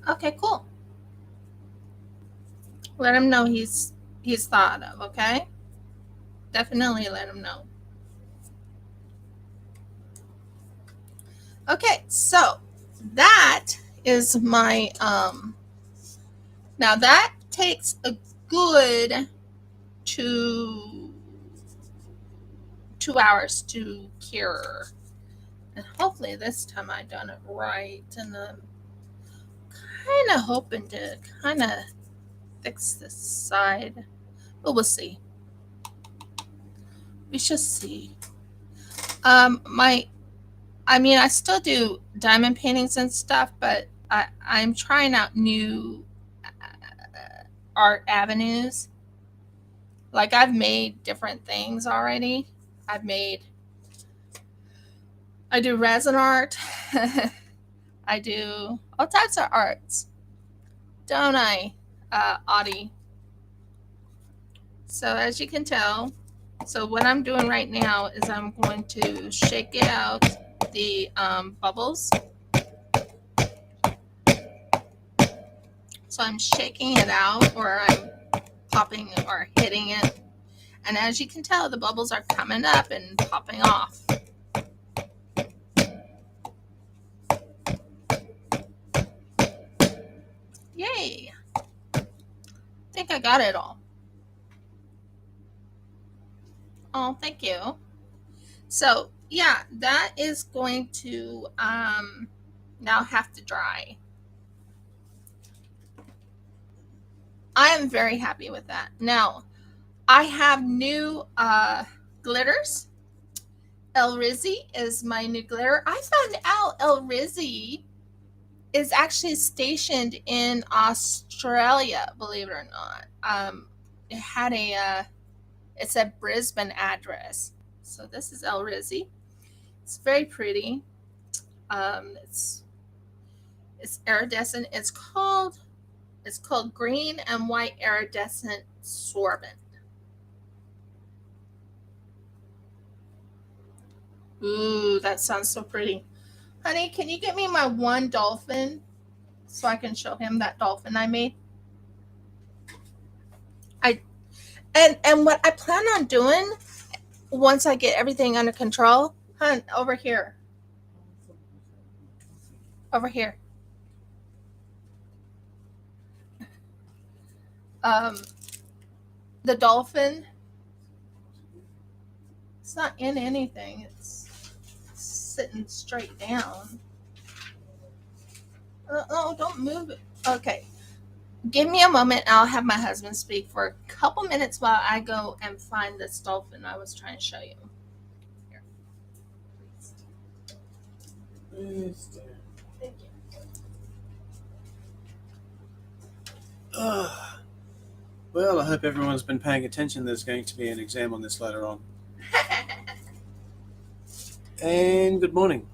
Okay, cool. Let him know he's thought of, okay? Definitely let him know. Okay, so that is my now that takes a good 2 hours to cure. And hopefully this time I done it right, and I'm kind of hoping to kind of fix this side, but we'll see. We shall see. I still do diamond paintings and stuff, but I'm trying out new art avenues. Like, I've made different things already. I do resin art. I do all types of arts, don't I, Audie? So as you can tell, so what I'm doing right now is I'm going to shake out the bubbles. So I'm shaking it out, or I'm popping or hitting it. And as you can tell, the bubbles are coming up and popping off. Yay! I think I got it all. Oh, thank you. So yeah, that is going to now have to dry. I am very happy with that. Now, I have new glitters. El Rizzi is my new glitter. I found out El Rizzi is actually stationed in Australia, believe it or not. It had it's a Brisbane address. So this is El Rizzi. It's very pretty. It's iridescent. It's called green and white iridescent sorbent. Ooh, that sounds so pretty. Honey, can you get me my one dolphin so I can show him that dolphin I made? And what I plan on doing once I get everything under control, hun, over here, over here. Um, the dolphin, it's not in anything. It's sitting straight down. Oh, don't move it. Okay. Give me a moment. I'll have my husband speak for a couple minutes while I go and find this dolphin I was trying to show you. Here. Thank you. Well, I hope everyone's been paying attention. There's going to be an exam on this later on. And good morning.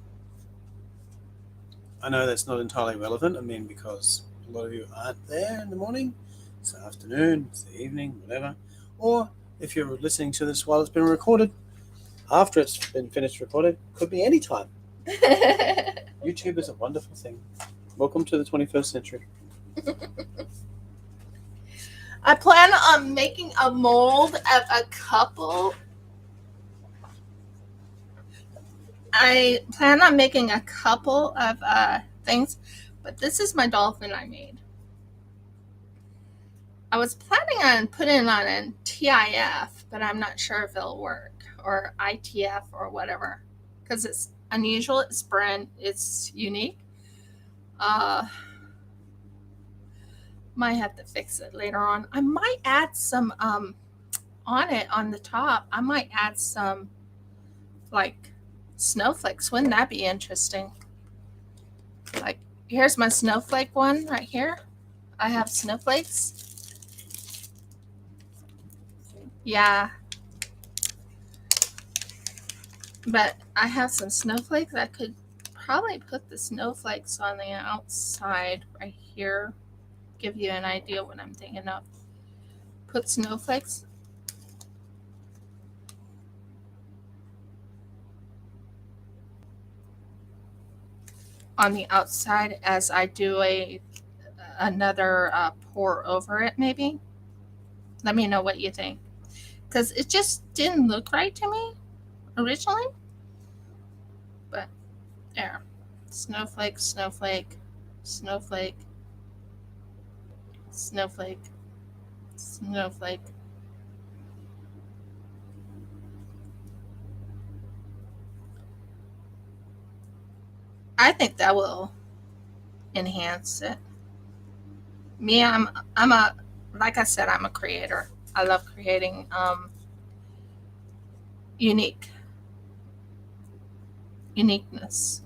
I know that's not entirely relevant. I mean, because a lot of you aren't there in the morning. It's the afternoon, it's the evening, whatever. Or if you're listening to this while it's been recorded, after it's been finished recorded, could be any time. YouTube is a wonderful thing. Welcome to the 21st century. I plan on making a mold of a couple. I plan on making a couple of things, but this is my dolphin I made. I was planning on putting it on a TIF, but I'm not sure if it'll work, or ITF or whatever, because it's unusual, it's brand, it's unique. Might have to fix it later on. I might add some on it on the top. I might add some like snowflakes. Wouldn't that be interesting? Like, here's my snowflake one right here. I have snowflakes. Yeah. But I have some snowflakes. I could probably put the snowflakes on the outside right here. Give you an idea what I'm thinking of. Put snowflakes on the outside as I do another pour over it, maybe. Let me know what you think, because it just didn't look right to me originally. But there, snowflake, snowflake, snowflake, snowflake, snowflake. I think that will enhance it. Me, I'm a, like I said, I'm a creator. I love creating uniqueness.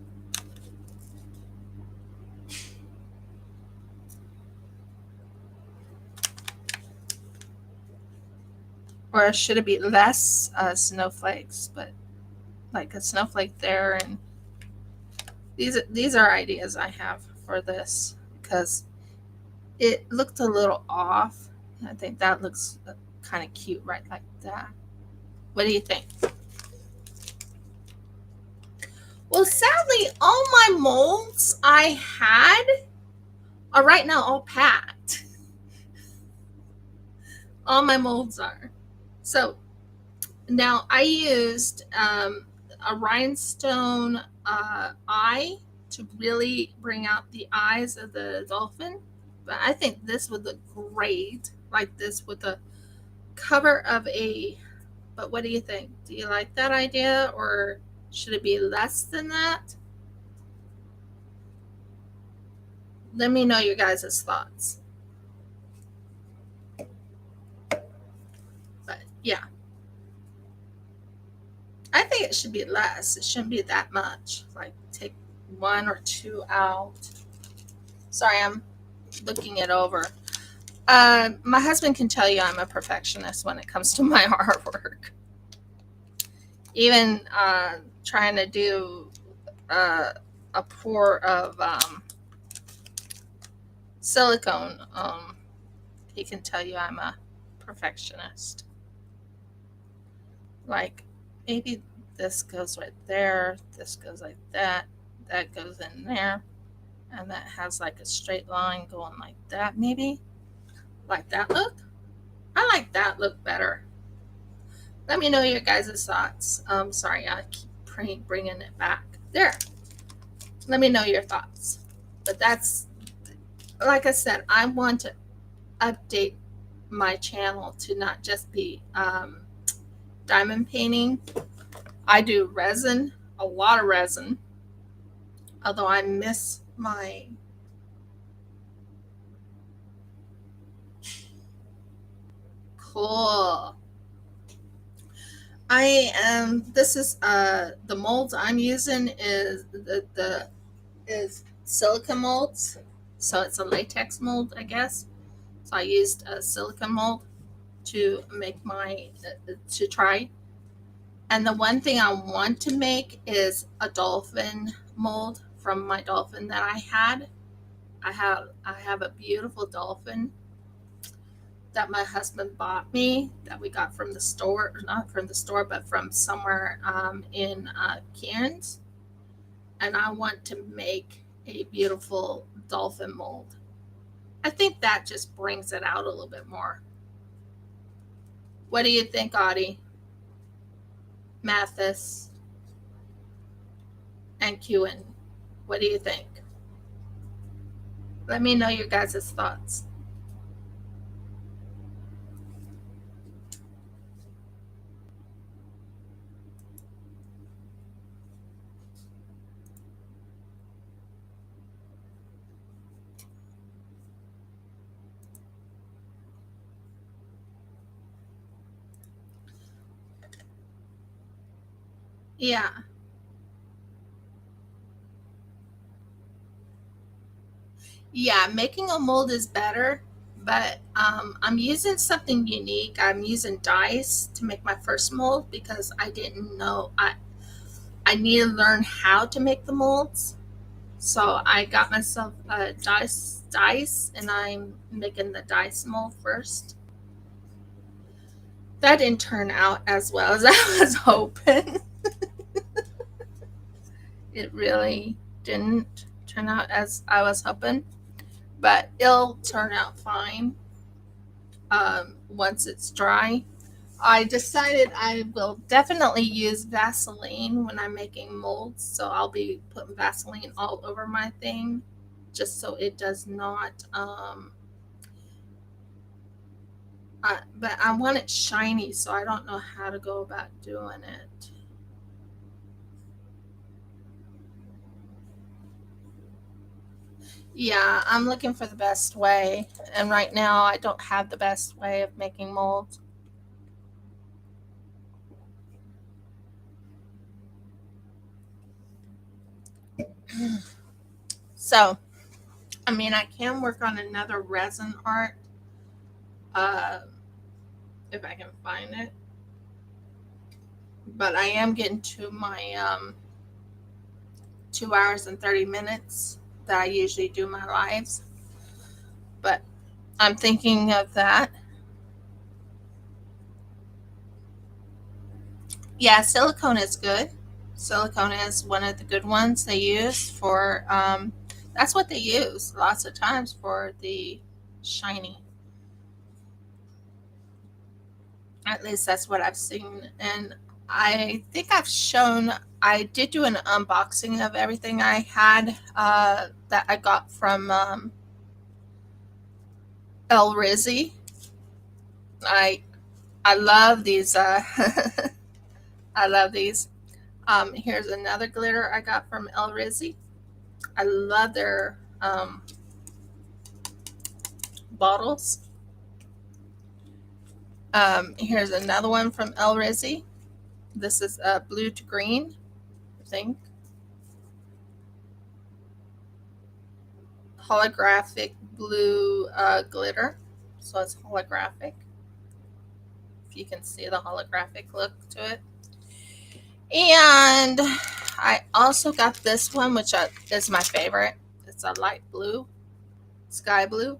Or should it be less snowflakes, but like a snowflake there, and these are ideas I have for this, because it looked a little off. I think that looks kind of cute right like that. What do you think? Well, sadly, all my molds I had are right now all packed. All my molds are. So now I used a rhinestone eye to really bring out the eyes of the dolphin. But I think this would look great, like this with the cover of a. But what do you think? Do you like that idea, or should it be less than that? Let me know your guys' thoughts. But yeah, I think it should be less. It shouldn't be that much. Like, take one or two out. Sorry, I'm looking it over. My husband can tell you I'm a perfectionist when it comes to my artwork. Even trying to do a pour of silicone, he can tell you I'm a perfectionist. Like, maybe this goes right there, this goes like that goes in there, and that has like a straight line going like that, maybe. Like that look? I like that look better. Let me know your guys' thoughts. Sorry, I keep bringing it back. There. Let me know your thoughts. But that's, like I said, I want to update my channel to not just be diamond painting. I do resin, a lot of resin, although I miss my cool. I am. This is the molds I'm using is the is silicone molds, so it's a latex mold, I guess. So I used a silicone mold to make my to try. And the one thing I want to make is a dolphin mold from my dolphin that I had. I have a beautiful dolphin that my husband bought me that we got from the store, not from the store, but from somewhere in Cairns. And I want to make a beautiful dolphin mold. I think that just brings it out a little bit more. What do you think, Audie, Mathis, and Kewen? What do you think? Let me know your guys' thoughts. Yeah. Yeah, making a mold is better, but I'm using something unique. I'm using dice to make my first mold because I didn't know I need to learn how to make the molds. So I got myself a dice, and I'm making the dice mold first. That didn't turn out as well as I was hoping. It really didn't turn out as I was hoping, but it'll turn out fine once it's dry. I decided I will definitely use Vaseline when I'm making molds, so I'll be putting Vaseline all over my thing just so it does not. But I want it shiny, so I don't know how to go about doing it. Yeah, I'm looking for the best way, and right now I don't have the best way of making molds. So, I mean, I can work on another resin art uh, if I can find it, but I am getting to my 2 hours and 30 minutes that I usually do my lives. But I'm thinking of that. Yeah, silicone is good. Silicone is one of the good ones they use for, that's what they use lots of times for the shiny. At least that's what I've seen. And I think I did do an unboxing of everything I had that I got from El Rizzi. I I love these. I love these. Here's another glitter I got from El Rizzi. I love their bottles. Here's another one from El Rizzi. This is blue to green, I think. Holographic blue glitter. So it's holographic. If you can see the holographic look to it. And I also got this one, which is my favorite. It's a light blue, sky blue.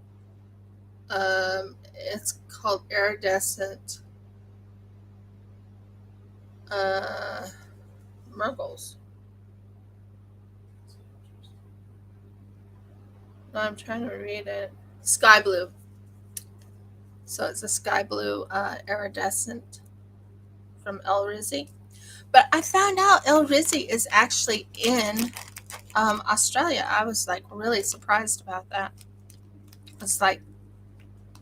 It's called iridescent uh, Murgles. No, I'm trying to read it. Sky blue. So it's a sky blue iridescent from El Rizzi. But I found out El Rizzi is actually in Australia. I was like really surprised about that. It's like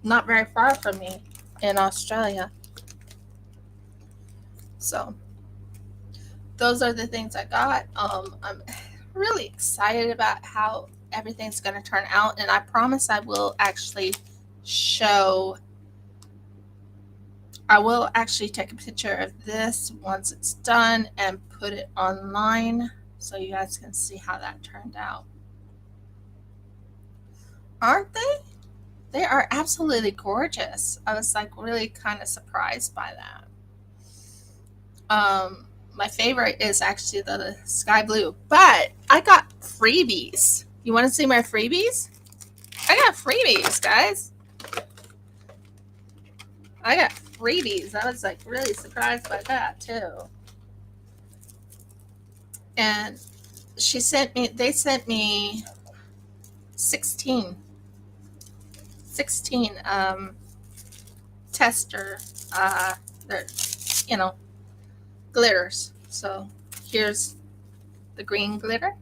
not very far from me in Australia. So those are the things I got. I'm really excited about how everything's going to turn out, and I promise I will actually show. I will actually take a picture of this once it's done and put it online so you guys can see how that turned out. Aren't they? They are absolutely gorgeous. I was like really kind of surprised by that. My favorite is actually the sky blue, but I got freebies. You want to see my freebies? I got freebies, guys. I got freebies. I was like really surprised by that too. And they sent me 16 tester, they're, you know, glitters. So here's the green glitter.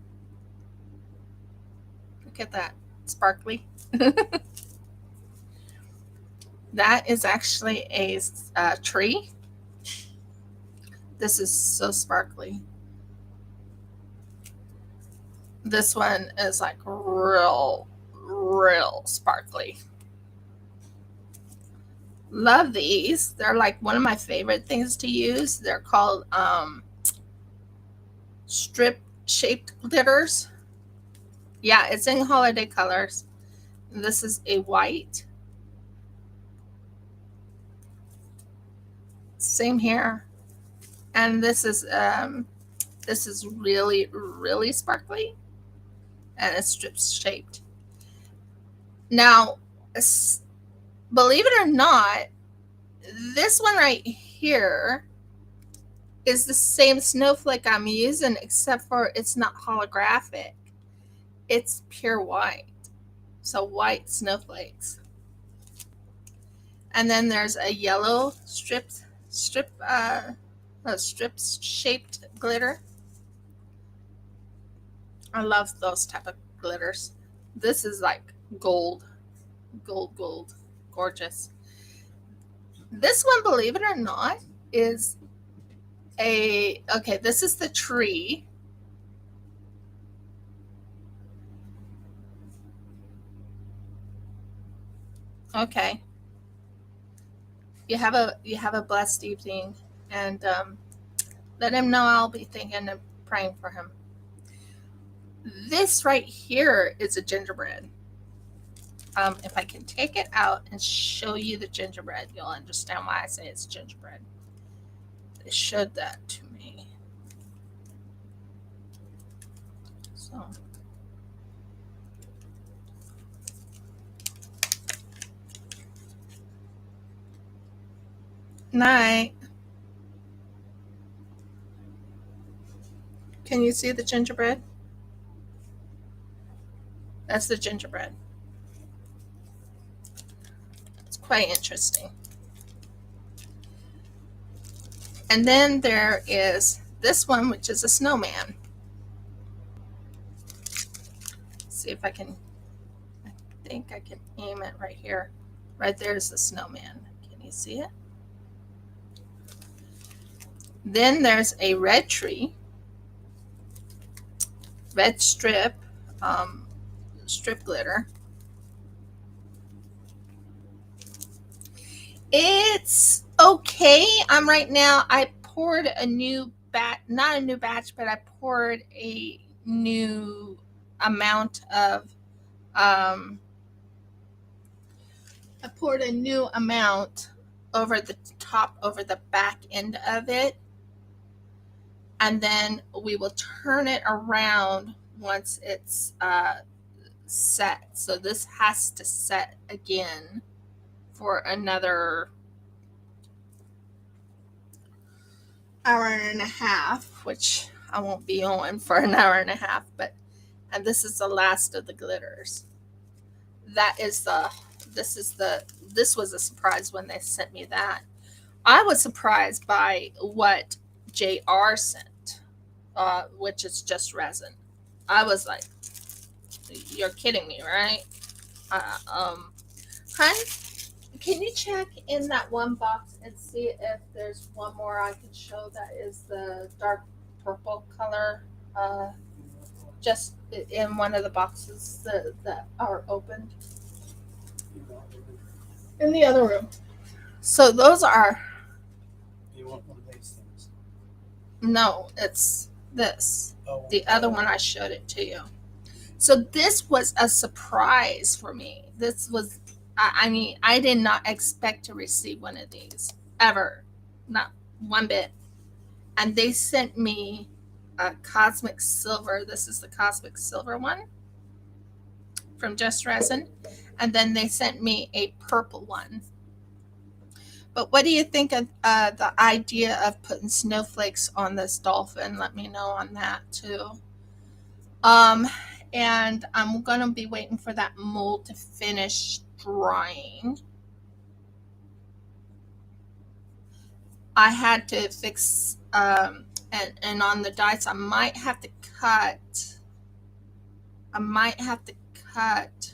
Look at that, sparkly. That is actually a tree. This is so sparkly. This one is like real sparkly. Love these. They're like one of my favorite things to use. They're called strip shaped glitters. Yeah, it's in holiday colors. This is a white. Same here. And this is really sparkly, and it's strip shaped. Now, believe it or not, this one right here is the same snowflake I'm using, except for it's not holographic. It's pure white. So white snowflakes. And then there's a yellow strip shaped glitter. I love those type of glitters. This is like gold, gorgeous. This one, believe it or not, is okay, this is the tree. Okay. You have a blessed evening, and let him know I'll be thinking and praying for him. This right here is a gingerbread. If I can take it out and show you the gingerbread, you'll understand why I say it's gingerbread. They showed that to me. So. Night. Can you see the gingerbread? That's the gingerbread. It's quite interesting. And then there is this one, which is a snowman. Let's see if I think I can aim it right here. Right there's the snowman. Can you see it? Then there's a red tree, red strip glitter. It's okay. Right now, I poured a new batch, not a new batch, but I poured a new amount of, over the top, over the back end of it. And then we will turn it around once it's set. So this has to set again for another hour and a half, which I won't be on for an hour and a half, and this is the last of the glitters. This was a surprise when they sent me that. I was surprised by what JR sent, which is just resin. I was like, you're kidding me, right? Hun, can you check in that one box and see if there's one more I can show that is the dark purple color? Just in one of the boxes that are opened in the other room. So those are You want one of these things? no, it's this. Oh, The other one I showed it to you. So this was a surprise for me. This was, I mean, I did not expect to receive one of these ever, not one bit. And they sent me a cosmic silver. This is the cosmic silver one from Just Resin. And then they sent me a purple one. But what do you think of the idea of putting snowflakes on this dolphin? Let me know on that too. Um, and I'm gonna be waiting for that mold to finish drying. I had to fix and on the dice I might have to cut. I might have to cut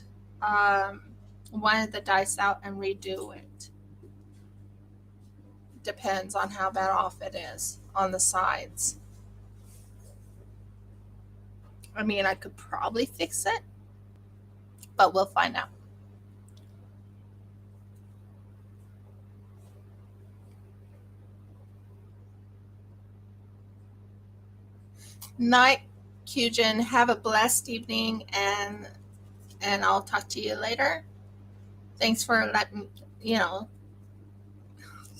one of the dice out and redo it. Depends on how bad off it is on the sides. I mean, I could probably fix it, but we'll find out. Night, Kyujin. Have a blessed evening, and I'll talk to you later. Thanks for letting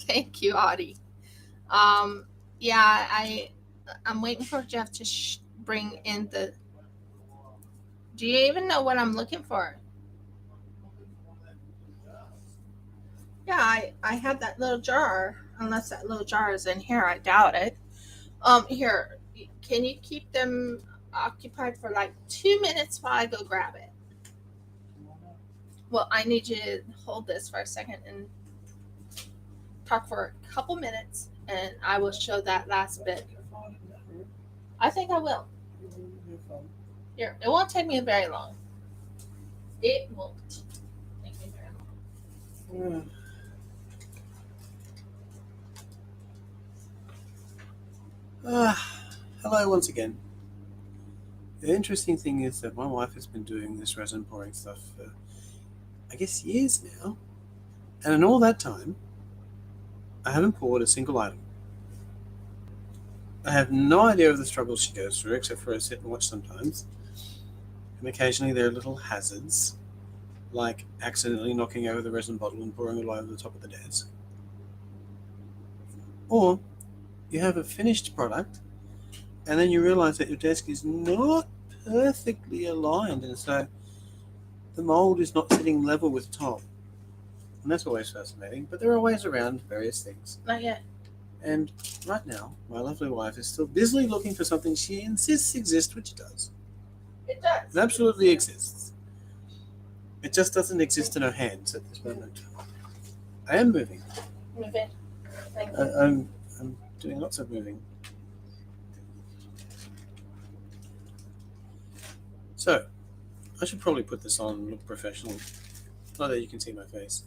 Thank you, Audie. Yeah, I'm waiting for Jeff to bring in the. Do you even know what I'm looking for? Yeah, I had that little jar. Unless that little jar is in here, I doubt it. Here, can you keep them occupied for like 2 minutes while I go grab it? Well, I need you to hold this for a second and talk for a couple minutes, and I will show that last bit. I think I will. Here, it won't take me very long. It won't take me very long. Hello once again. The interesting thing is that my wife has been doing this resin pouring stuff for, I guess, years now. And in all that time, I haven't poured a single item. I have no idea of the struggles she goes through, except for I sit and watch sometimes. And occasionally there are little hazards, like accidentally knocking over the resin bottle and pouring it all over the top of the desk. Or you have a finished product, and then you realize that your desk is not perfectly aligned, and so the mold is not sitting level with top. And that's always fascinating, but there are ways around various things. Not yet. And right now, my lovely wife is still busily looking for something she insists exists, which it does. It does. It absolutely exists. It just doesn't exist in her hands at this moment. I am moving. Move in. Thank you. I'm doing lots of moving. So, I should probably put this on and look professional. Not that you can see my face.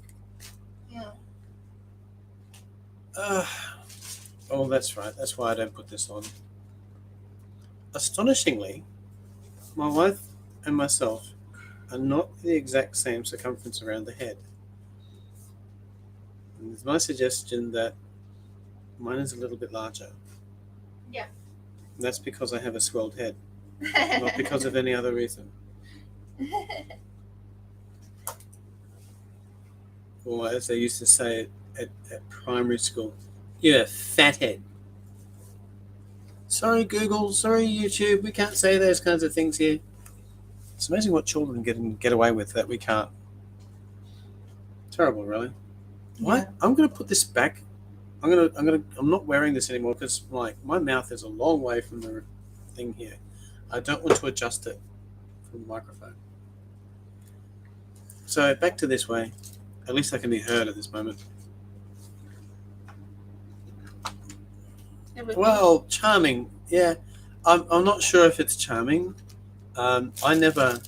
Yeah. Oh, that's right. That's why I don't put this on. Astonishingly, my wife and myself are not the exact same circumference around the head. And it's my suggestion that mine is a little bit larger. Yeah. And that's because I have a swelled head, not because of any other reason. Or as they used to say at primary school, you're a fat head. Sorry, Google. Sorry, YouTube. We can't say those kinds of things here. It's amazing what children get away with that we can't. Terrible, really. What? Yeah. I'm gonna put this back. I'm not wearing this anymore because my mouth is a long way from the thing here. I don't want to adjust it from the microphone. So back to this way. At least I can be heard at this moment. Well, charming. Yeah, I'm not sure if it's charming. I never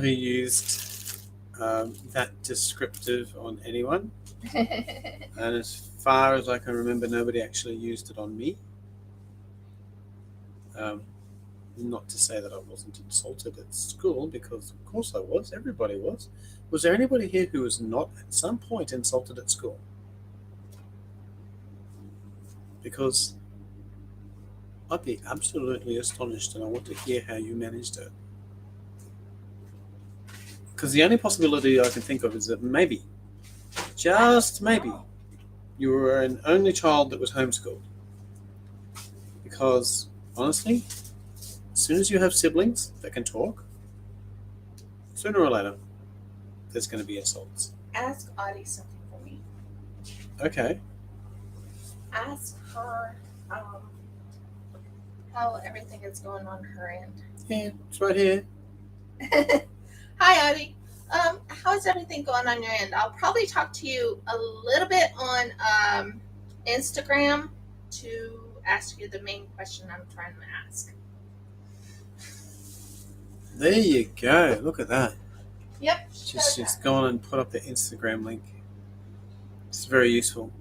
used that descriptive on anyone, and as far as I can remember, nobody actually used it on me. Um, Not to say that I wasn't insulted at school, because of course I was. Everybody was. Was there anybody here who was not at some point insulted at school? Because I'd be absolutely astonished, and I want to hear how you managed it. Because the only possibility I can think of is that maybe, just maybe, you were an only child that was homeschooled. Because honestly, as soon as you have siblings that can talk, sooner or later, there's going to be insults. Ask Audie something for me. Okay. Ask her how everything is going on her end. Yeah, it's right here. Hi, Audie. How is everything going on your end? I'll probably talk to you a little bit on Instagram to ask you the main question I'm trying to ask. There you go. Look at that. Yep. Just go on and put up the Instagram link. It's very useful.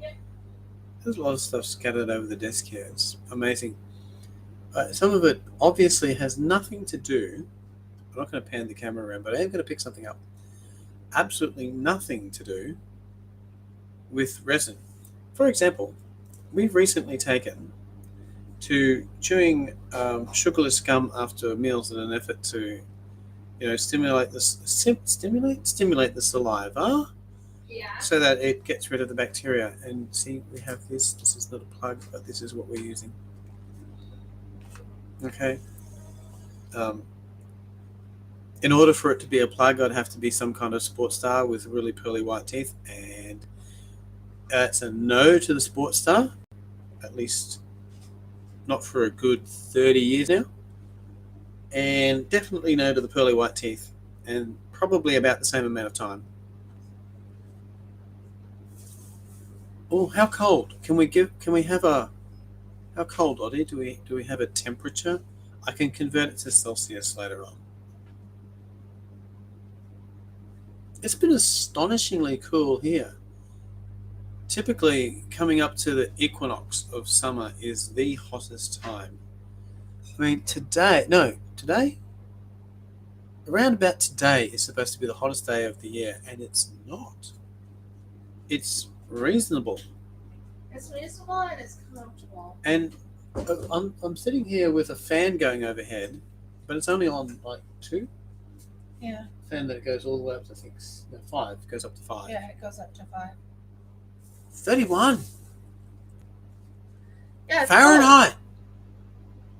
Yep. There's a lot of stuff scattered over the desk here. It's amazing. Some of it obviously has nothing to do. I'm not going to pan the camera around, but I am going to pick something up. Absolutely nothing to do with resin. For example, we've recently taken to chewing sugarless gum after meals in an effort to, stimulate the saliva, Yeah. so that it gets rid of the bacteria. And see, we have this. This is not a plug, but this is what we're using. Okay. In order for it to be a plug, I'd have to be some kind of sports star with really pearly white teeth, and it's a no to the sports star, at least not for a good 30 years now, and definitely no to the pearly white teeth, and probably about the same amount of time. Oh, how cold? Can we have a, how cold, Oddie? Do we have a temperature? I can convert it to Celsius later on. It's been astonishingly cool here. Typically, coming up to the equinox of summer is the hottest time. I mean, today, around about today is supposed to be the hottest day of the year, and it's not. It's reasonable. It's reasonable and it's comfortable. And I'm sitting here with a fan going overhead, but it's only on like 2. Yeah. Fan that goes all the way up to 5. It goes up to 5. Yeah, it goes up to 5. 31 Yeah, it's Fahrenheit. Cold.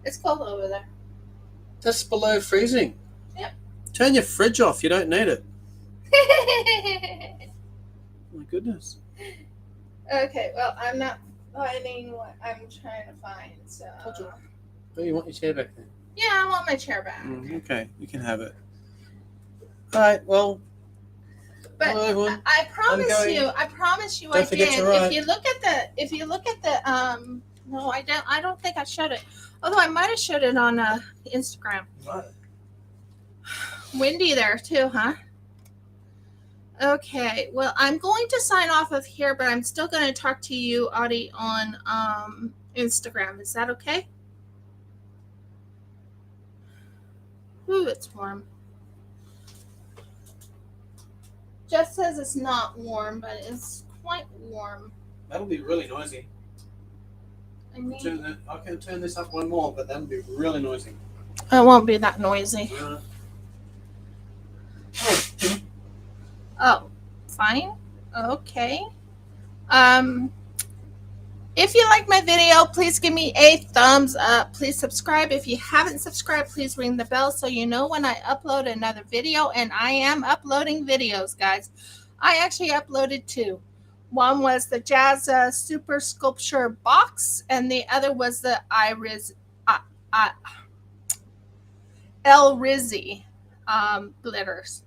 It's cold over there. That's below freezing. Yep. Turn your fridge off. You don't need it. Oh my goodness. Okay, well, I'm not finding what I'm trying to find, so... Oh, you want your chair back then? Yeah, I want my chair back. Okay, you can have it. All right, well... But hello, everyone. I promise you Don't I forget did. to write. If you look at the no, I don't think I showed it. Although I might have showed it on Instagram. Right. Windy there too, huh? Okay, well, I'm going to sign off of here, but I'm still going to talk to you, Audie, on Instagram. Is that okay? Ooh, it's warm. Jeff says it's not warm, but it's quite warm. That'll be really noisy. I mean, I can turn this up one more, but that'll be really noisy. it won't be that noisy. Oh, fine. Okay. If you like my video, please give me a thumbs up. Please subscribe. If you haven't subscribed, please ring the bell so you know when I upload another video. And I am uploading videos, guys. I actually uploaded 2. One was the Jazz Super Sculpture box, and the other was the El Rizzi glitters.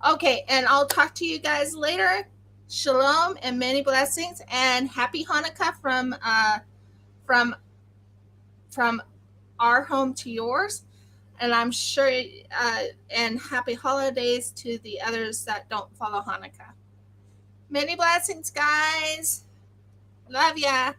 Okay, and I'll talk to you guys later. Shalom and many blessings, and happy Hanukkah from from our home to yours. And I'm sure, and happy holidays to the others that don't follow Hanukkah. Many blessings, guys. Love ya.